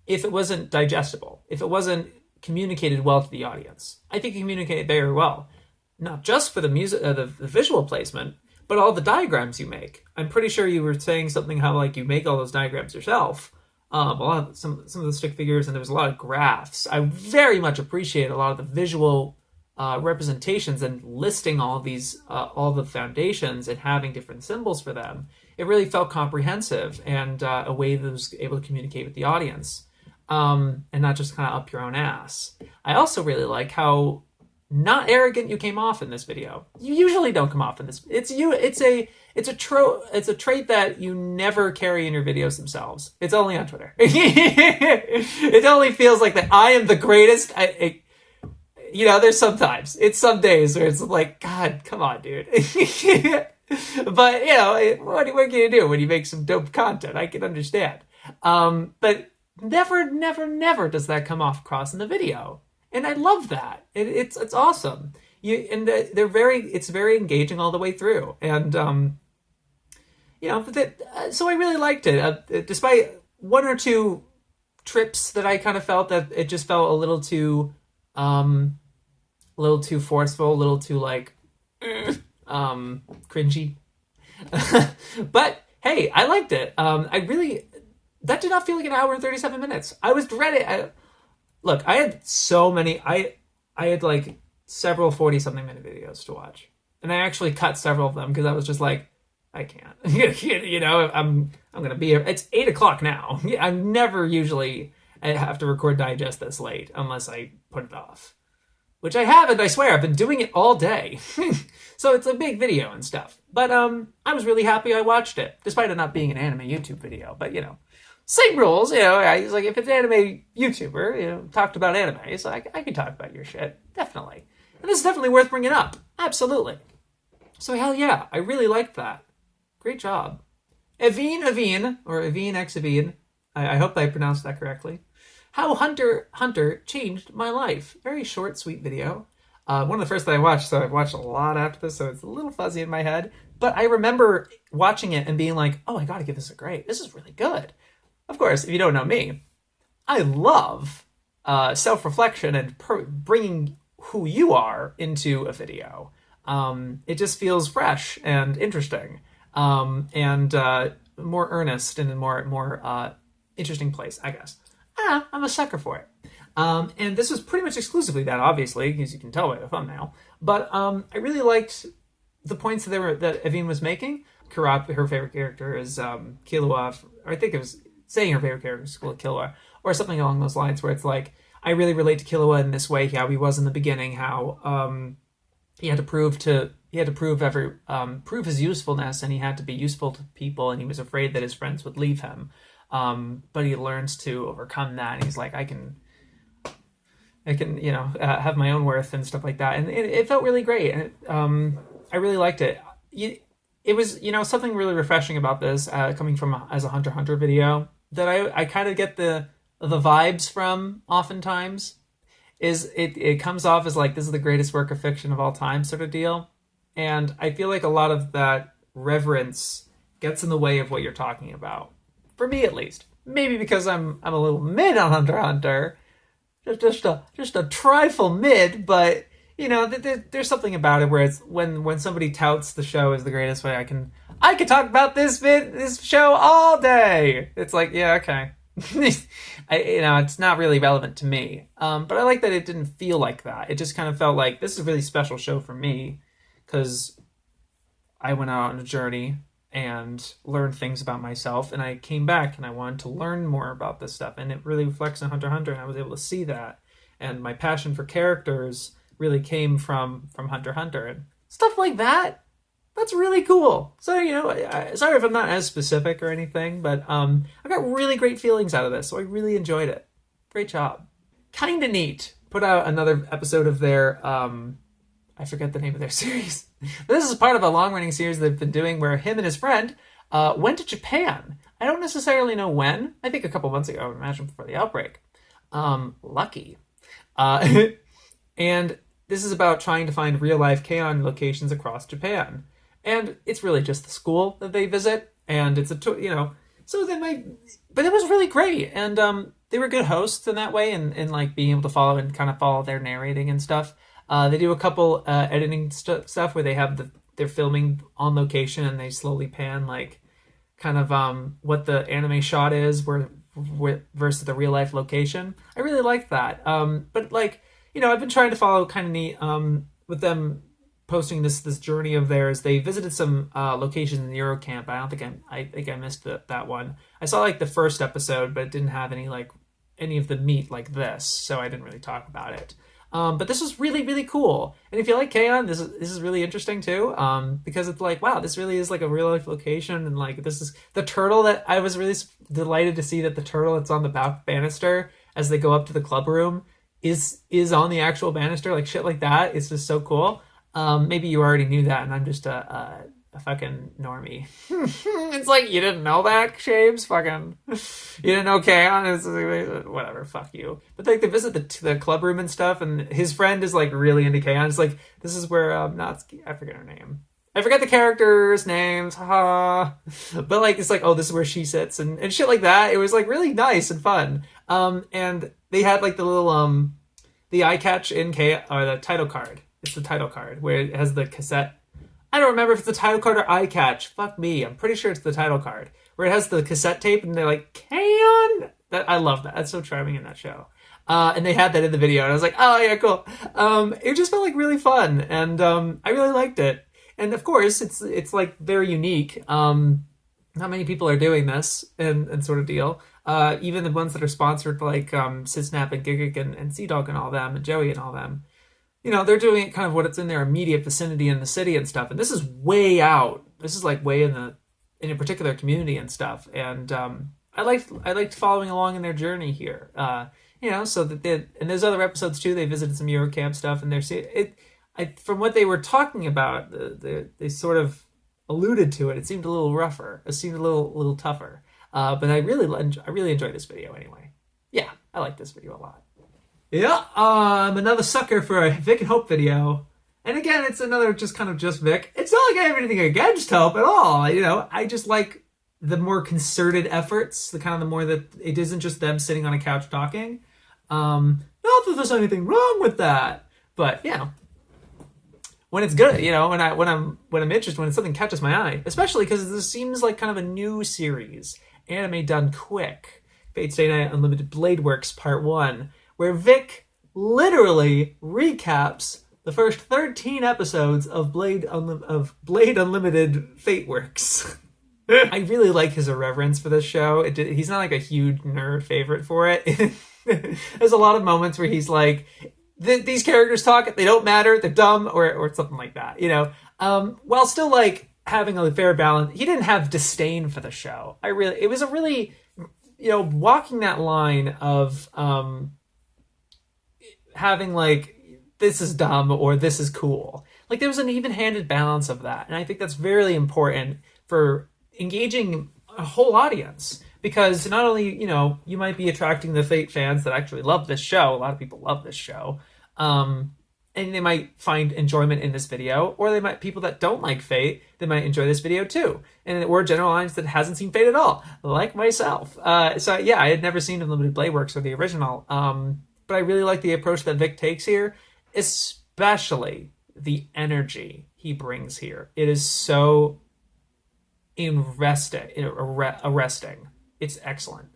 if it wasn't digestible, if it wasn't communicated well to the audience. I think it communicated very well, not just for the music, the visual placement, but all the diagrams you make. I'm pretty sure you were saying something how, like, you make all those diagrams yourself. Some of the stick figures, and there was a lot of graphs. I very much appreciate a lot of the visual representations and listing all these, all the foundations and having different symbols for them. It really felt comprehensive and a way that was able to communicate with the audience, and not just kind of up your own ass. I also really like how not arrogant you came off in this video. You usually don't come off in this. It's a trait that you never carry in your videos themselves. It's only on Twitter. It only feels like that I am the greatest. You know, there's it's some days where it's like, God, come on, dude. But, you know, what can you do when you make some dope content? I can understand. But never does that come across in the video. And I love that. It's awesome. It's very engaging all the way through. And, you know, so I really liked it. Despite one or two trips that I kind of felt that it just felt a little too forceful, a little too, like, cringy. But hey, I liked it. That did not feel like an hour and 37 minutes. I was dreading. Look, I had so many. I had like several 40-something minute videos to watch, and I actually cut several of them because I was just like, I can't. You know, I'm gonna be here. It's 8 o'clock now. I never usually have to record digest this late unless I put it off. Which I haven't, I swear. I've been doing it all day. So it's a big video and stuff. But I was really happy I watched it, despite it not being an anime YouTube video. But, you know, same rules. You know, I was like, if it's an anime YouTuber, you know, talked about anime, so I can talk about your shit. Definitely. And this is definitely worth bringing up. Absolutely. So hell yeah, I really liked that. Great job. Evynne, or Evynne x Evynne. I hope I pronounced that correctly. How Hunter Changed My Life. Very short, sweet video. One of the first that I watched, so I've watched a lot after this, so it's a little fuzzy in my head. But I remember watching it and being like, oh, I gotta give this a grade. This is really good. Of course, if you don't know me, I love self-reflection and bringing who you are into a video. It just feels fresh and interesting, and more earnest and in more interesting place, I guess. I'm a sucker for it. And this was pretty much exclusively that, obviously, as you can tell by the thumbnail. But I really liked the points that Evynne was making. Kurap, her favorite character, is Killua. I think it was saying her favorite character is Killua, or something along those lines, where it's like, I really relate to Killua in this way, how he was in the beginning, how he had to prove his usefulness, and he had to be useful to people, and he was afraid that his friends would leave him. But he learns to overcome that, and he's like, I can have my own worth and stuff like that, and it felt really great, and I really liked it. It was something really refreshing about this, coming from as a Hunter x Hunter video, that I kind of get the vibes from oftentimes. Is it comes off as like, this is the greatest work of fiction of all time sort of deal, and I feel like a lot of that reverence gets in the way of what you're talking about, for me at least. Maybe because I'm a little mid on Hunter x Hunter, just a trifle mid, but there's something about it where it's when somebody touts the show as the greatest way, I can talk about this show all day. It's like, yeah, okay. It's not really relevant to me. But I like that it didn't feel like that. It just kind of felt like, this is a really special show for me, because I went out on a journey and learned things about myself, and I came back and I wanted to learn more about this stuff, and it really reflects on Hunter x Hunter, and I was able to see that, and my passion for characters really came from Hunter x Hunter, and stuff like that. That's really cool. So, sorry if I'm not as specific or anything, but I got really great feelings out of this, so I really enjoyed it. Great job. Kinda Neat put out another episode of their, I forget the name of their series. But this is part of a long-running series they've been doing, where him and his friend went to Japan. I don't necessarily know when. I think a couple months ago, I would imagine, before the outbreak. Lucky. And this is about trying to find real-life K-On! Locations across Japan. And it's really just the school that they visit, and it's so they might, but it was really great, and they were good hosts in that way, and like being able to follow and kind of follow their narrating and stuff. They do a couple editing stuff where they have they're filming on location, and they slowly pan like kind of what the anime shot is versus the real life location. I really like that. But like, I've been trying to follow Kinda Neat with them posting this journey of theirs. They visited some locations in the Eurocamp. I think I missed that one. I saw like the first episode, but it didn't have any of the meat like this, so I didn't really talk about it. But this was really, really cool. And if you like K-On!, this is really interesting too, because it's like, wow, this really is like a real life location, and like this is the turtle that I was really delighted to see, that the turtle that's on the banister as they go up to the club room is on the actual banister, like shit like that. It's just so cool. Maybe you already knew that, and I'm just a fucking normie. It's like, you didn't know that, Shaves? Fucking, you didn't know K-On!? Whatever, fuck you. But like, they visit the club room and stuff, and his friend is like really into K-On!. It's like, this is where Natsuki, I forget her name. I forget the characters' names, haha. But like, it's like, oh, this is where she sits, and shit like that. It was like really nice and fun. And they had like the little the eye catch in or the title card. It's the title card where it has the cassette. I don't remember if it's the title card or eye catch. Fuck me. I'm pretty sure it's the title card where it has the cassette tape, and they're like, K-On! I love that. That's so charming in that show. And they had that in the video, and I was like, oh yeah, cool. It just felt like really fun, and I really liked it. And of course, it's like very unique. Not many people are doing this and sort of deal. Even the ones that are sponsored, like Sisnap and Gigik and Sea-Dog and all them, and Joey and all them. They're doing it kind of what's in their immediate vicinity in the city and stuff. And this is way out. This is like way in a particular community and stuff. And I liked following along in their journey here. So that and there's other episodes too. They visited some Eurocamp stuff, and from what they were talking about, they sort of alluded to it. It seemed a little rougher. It seemed a little tougher. But I really enjoyed this video anyway. Yeah, I like this video a lot. Yeah, I'm another sucker for a Vic and Hope video. And again, it's another just Vic. It's not like I have anything against Hope at all. You know, I just like the more concerted efforts, the more that it isn't just them sitting on a couch talking. Not that there's anything wrong with that, but you know, when it's good, you know, when I'm interested, when something catches my eye, especially because this seems like kind of a new series, anime done quick. Fate Stay Night Unlimited Blade Works Part 1, where Vic literally recaps the first 13 episodes of Blade Unlimited Fate Works. I really like his irreverence for this show. He's not like a huge nerd favorite for it. There's a lot of moments where he's like, these characters talk, they don't matter, they're dumb, or something like that, you know? While still like having a fair balance. He didn't have disdain for the show. It was a really, you know, walking that line of having like, this is dumb or this is cool. Like there was an even-handed balance of that. And I think that's very important for engaging a whole audience. Because not only, you know, you might be attracting the Fate fans that actually love this show. A lot of people love this show. And they might find enjoyment in this video. Or people that don't like Fate, they might enjoy this video too. Or a general audience that hasn't seen Fate at all, like myself. So yeah, I had never seen Unlimited Blade Works or the original. But I really like the approach that Vic takes here. Especially the energy he brings here. It is so arresting. It's excellent.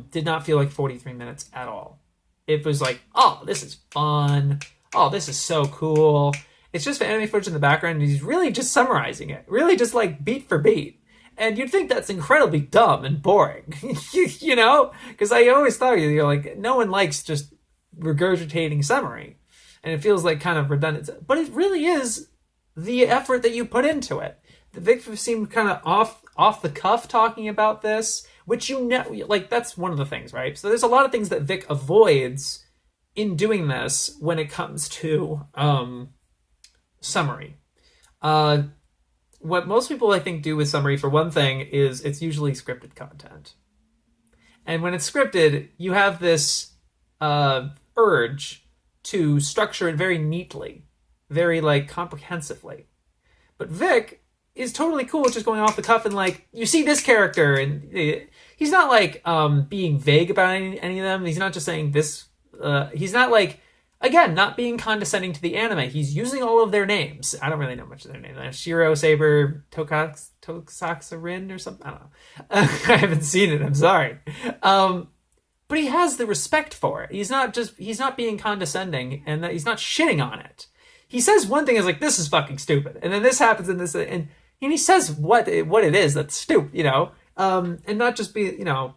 Did not feel like 43 minutes at all. It was like, oh, this is fun. Oh, this is so cool. It's just anime footage in the background, and he's really just summarizing it. Really just like beat for beat. And you'd think that's incredibly dumb and boring. You know? Because I always thought, you're like, no one likes just regurgitating summary. And it feels like kind of redundant. But it really is the effort that you put into it. The Vic seemed kind of off the cuff talking about this, which you know, like that's one of the things, right? So there's a lot of things that Vic avoids in doing this when it comes to summary. What most people I think do with summary, for one thing, is it's usually scripted content. And when it's scripted, you have this urge to structure it very neatly, very like comprehensively. But Vic is totally cool with just going off the cuff and like, you see this character, and he's not like being vague about any of them. He's not just saying this. He's not like, again, not being condescending to the anime. He's using all of their names. I don't really know much of their names. Shiro, Saber, Tokusatsu or something. I don't know. I haven't seen it. I'm sorry. But he has the respect for it. He's not being condescending, and that he's not shitting on it. He says one thing is like, this is fucking stupid. And then this happens and he says what it is that's stupid, you know? And not just be, you know,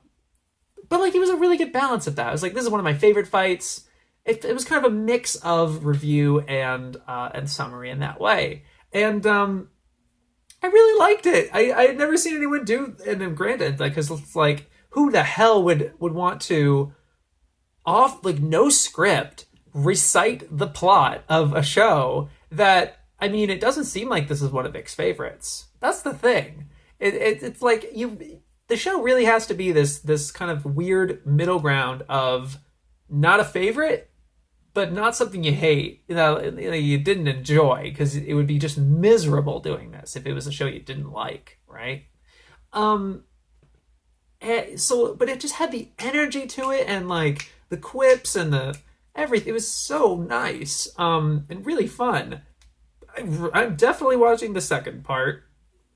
but like, he was a really good balance of that. I was like, this is one of my favorite fights. It was kind of a mix of review and summary in that way. And I really liked it. I had never seen anyone do, and then granted, like, cause it's like, who the hell would want to no script, recite the plot of a show that, I mean, it doesn't seem like this is one of Vic's favorites. That's the thing. It's like the show really has to be this kind of weird middle ground of not a favorite, but not something you hate, you didn't enjoy, because it would be just miserable doing this if it was a show you didn't like, right? But it just had the energy to it, and like the quips and the everything. It was so nice, and really fun. I'm definitely watching the second part.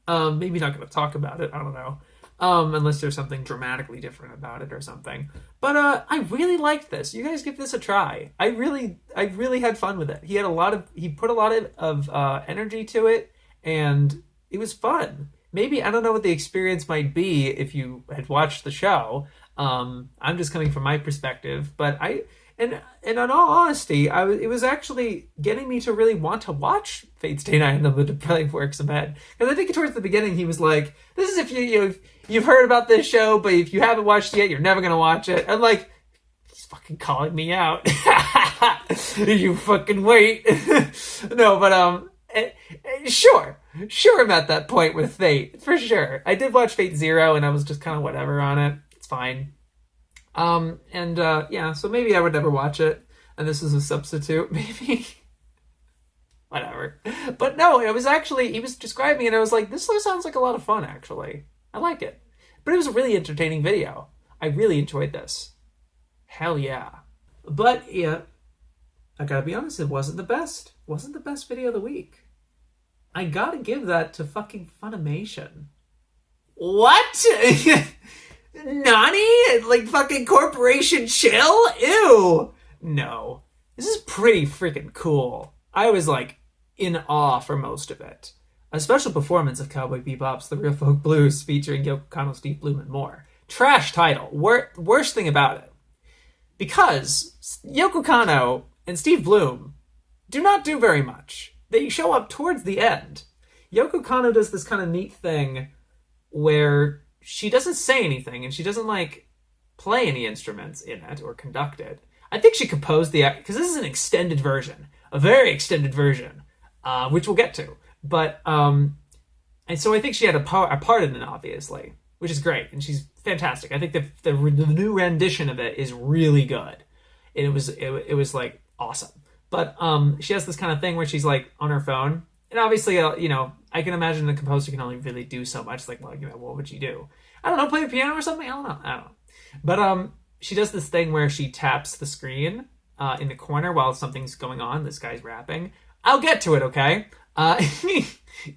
Maybe not going to talk about it. I don't know. Unless there's something dramatically different about it or something. But I really liked this. You guys give this a try. I really had fun with it. He put a lot of energy to it, and it was fun. Maybe, I don't know what the experience might be if you had watched the show. I'm just coming from my perspective, but and in all honesty, it was actually getting me to really want to watch Fate Stay Night and the Blade Works a bit. Because I think towards the beginning he was like, this is if you've heard about this show, but if you haven't watched it yet, you're never going to watch it. And like, he's fucking calling me out. You fucking wait. No, but sure, I'm at that point with Fate, for sure. I did watch Fate Zero, and I was just kind of whatever on it. It's fine. Yeah, so maybe I would never watch it, and this is a substitute, maybe. Whatever. But no, it was actually, he was describing it, and I was like, this sounds like a lot of fun, actually. I like it. But it was a really entertaining video. I really enjoyed this. Hell yeah. But, yeah, I gotta be honest, it wasn't the best. It wasn't the best video of the week. I gotta give that to fucking Funimation. What? Nani? Like fucking Corporation Chill? Ew. No. This is pretty freaking cool. I was like in awe for most of it. A special performance of Cowboy Bebop's The Real Folk Blues featuring Yoko Kanno, Steve Bloom, and more. Trash title. Worst thing about it. Because Yoko Kanno and Steve Bloom do not do very much. They show up towards the end. Yoko Kanno does this kind of neat thing where she doesn't say anything and she doesn't like play any instruments in it or conduct it. I think she composed the, because this is an extended version, a very extended version, which we'll get to. But and so I think she had a part in it, obviously, which is great, and she's fantastic. I think the new rendition of it is really good. It was like awesome. But she has this kind of thing where she's like on her phone, and obviously, you know, I can imagine the composer can only really do so much. Like, well, you know, what would you do? I don't know, play the piano or something. I don't know. But she does this thing where she taps the screen in the corner while something's going on. This guy's rapping. I'll get to it, okay?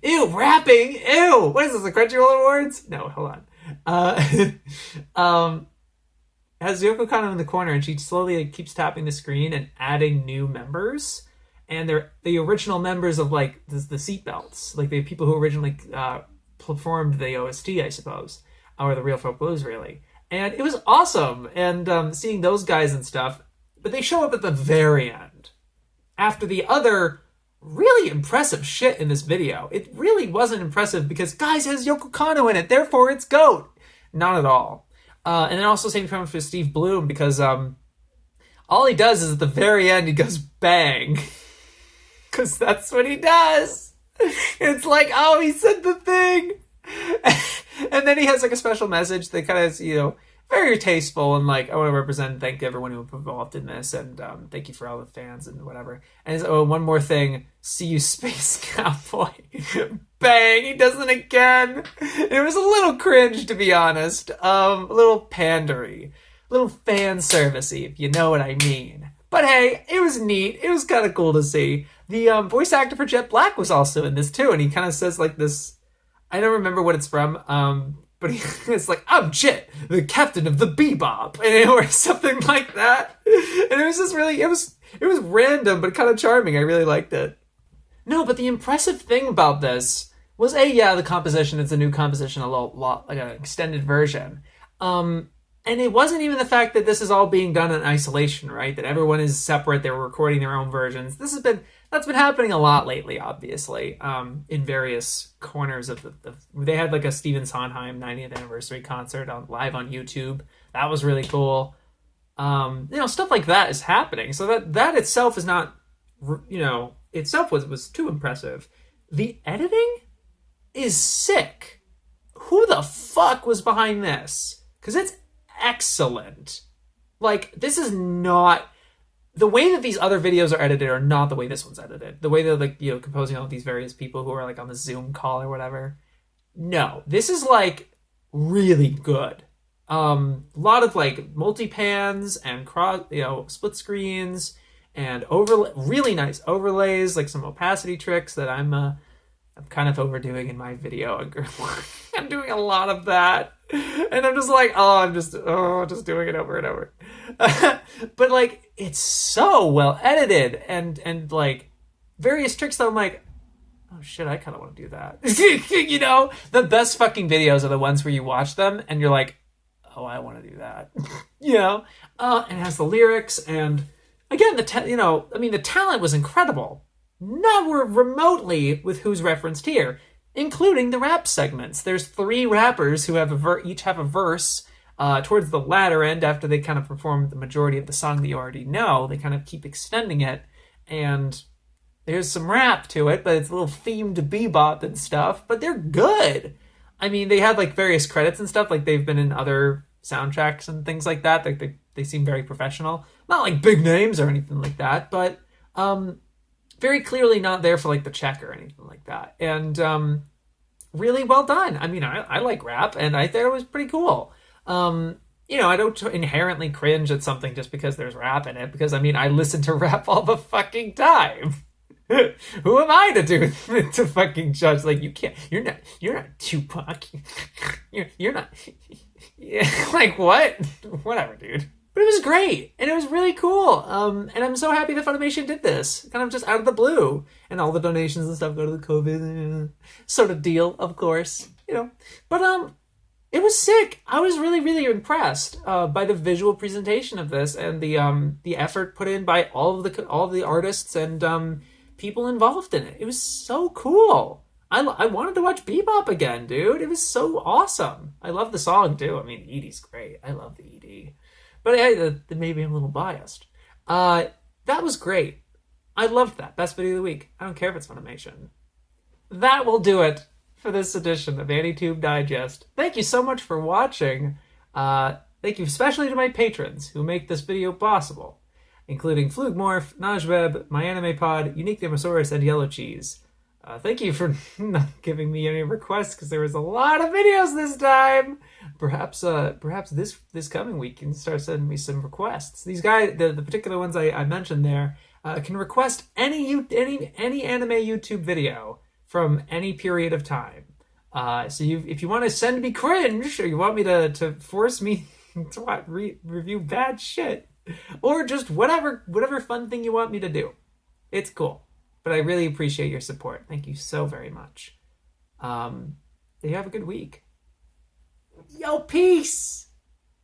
Ew, rapping. Ew. What is this? The Crunchyroll Awards? No, hold on. Has Yoko Kanno in the corner, and she slowly like, keeps tapping the screen and adding new members. And they're the original members of like the Seatbelts, like the people who originally performed the OST, I suppose, or the Real Folk Blues, really. And it was awesome, and seeing those guys and stuff. But they show up at the very end, after the other really impressive shit in this video. It really wasn't impressive because, guys, it has Yoko Kanno in it, therefore it's GOAT. Not at all. And then also same time for Steve Bloom, because all he does is at the very end he goes bang. Because that's what he does. It's like, oh, he said the thing. And then he has like a special message that kind of, you know, very tasteful and like, I want to represent and thank everyone who was involved in this, and thank you for all the fans and whatever. And oh, one more thing, see you, Space Cowboy. Bang, he does it again. It was a little cringe, to be honest. A little pandery, a little fan servicey, if you know what I mean. But hey, it was neat. It was kind of cool to see. The voice actor for Jet Black was also in this too, and he kind of says like this, I don't remember what it's from, but it's like, I'm Jet, the captain of the Bebop, or something like that. And it was just really, it was random, but kind of charming. I really liked it. No, but the impressive thing about this was, the composition. It's a new composition, a lot like an extended version. And it wasn't even the fact that this is all being done in isolation, right? That everyone is separate. They were recording their own versions. That's been happening a lot lately, obviously, in various corners of they had like a Stephen Sondheim 90th anniversary concert live on YouTube. That was really cool. You know, stuff like that is happening. So that itself is not, you know, itself was too impressive. The editing is sick. Who the fuck was behind this? Because it's excellent. Like, this is not the way that these other videos are edited, are not the way this one's edited. The way they're like, you know, composing all these various people who are like on the Zoom call or whatever. No, this is like really good. Lot of like multi-pans and split screens and really nice overlays, like some opacity tricks that I'm kind of overdoing in my video. I'm doing a lot of that. And I'm just like, just doing it over and over. But like, it's so well edited and like various tricks that I'm like, oh shit, I kind of want to do that. You know, the best fucking videos are the ones where you watch them and you're like, oh, I want to do that. You know, and it has the lyrics, and again, the talent was incredible. Not remotely with who's referenced here, including the rap segments. There's 3 rappers who have each have a verse towards the latter end. After they kind of perform the majority of the song that you already know, they kind of keep extending it, and there's some rap to it, but it's a little themed to bebop and stuff, but they're good. I mean, they had like various credits and stuff, like they've been in other soundtracks and things like that. Like they seem very professional. Not like big names or anything like that, but very clearly not there for like the check or anything like that. And really well done. I mean, I like rap, and I thought it was pretty cool. You know, I don't inherently cringe at something just because there's rap in it, because I mean, I listen to rap all the fucking time. Who am I to do to fucking judge? Like, you can't. You're not Tupac. You're not. Yeah, like what? Whatever, dude. But it was great, and it was really cool. And I'm so happy that Funimation did this, kind of just out of the blue, and all the donations and stuff go to the COVID sort of deal, of course, you know. But it was sick. I was really, really impressed by the visual presentation of this, and the effort put in by all of the artists and people involved in it. It was so cool. I wanted to watch Bebop again, dude. It was so awesome. I love the song too. I mean, Edie's great. I love the Edie. But hey, maybe I'm a little biased. That was great. I loved that. Best video of the week. I don't care if it's Funimation. That will do it for this edition of AniTube Digest. Thank you so much for watching. Thank you especially to my patrons who make this video possible, including Flugmorph, Najweb, MyAnimePod, Unique Demosaurus, and Yellow Cheese. Thank you for not giving me any requests, because there was a lot of videos this time. Perhaps this coming week you can start sending me some requests. These guys, the particular ones I mentioned there, can request any anime YouTube video from any period of time. So if you want to send me cringe, or you want me to force me to review bad shit, or just whatever fun thing you want me to do, it's cool. But I really appreciate your support. Thank you so very much. You have a good week. Yo, peace!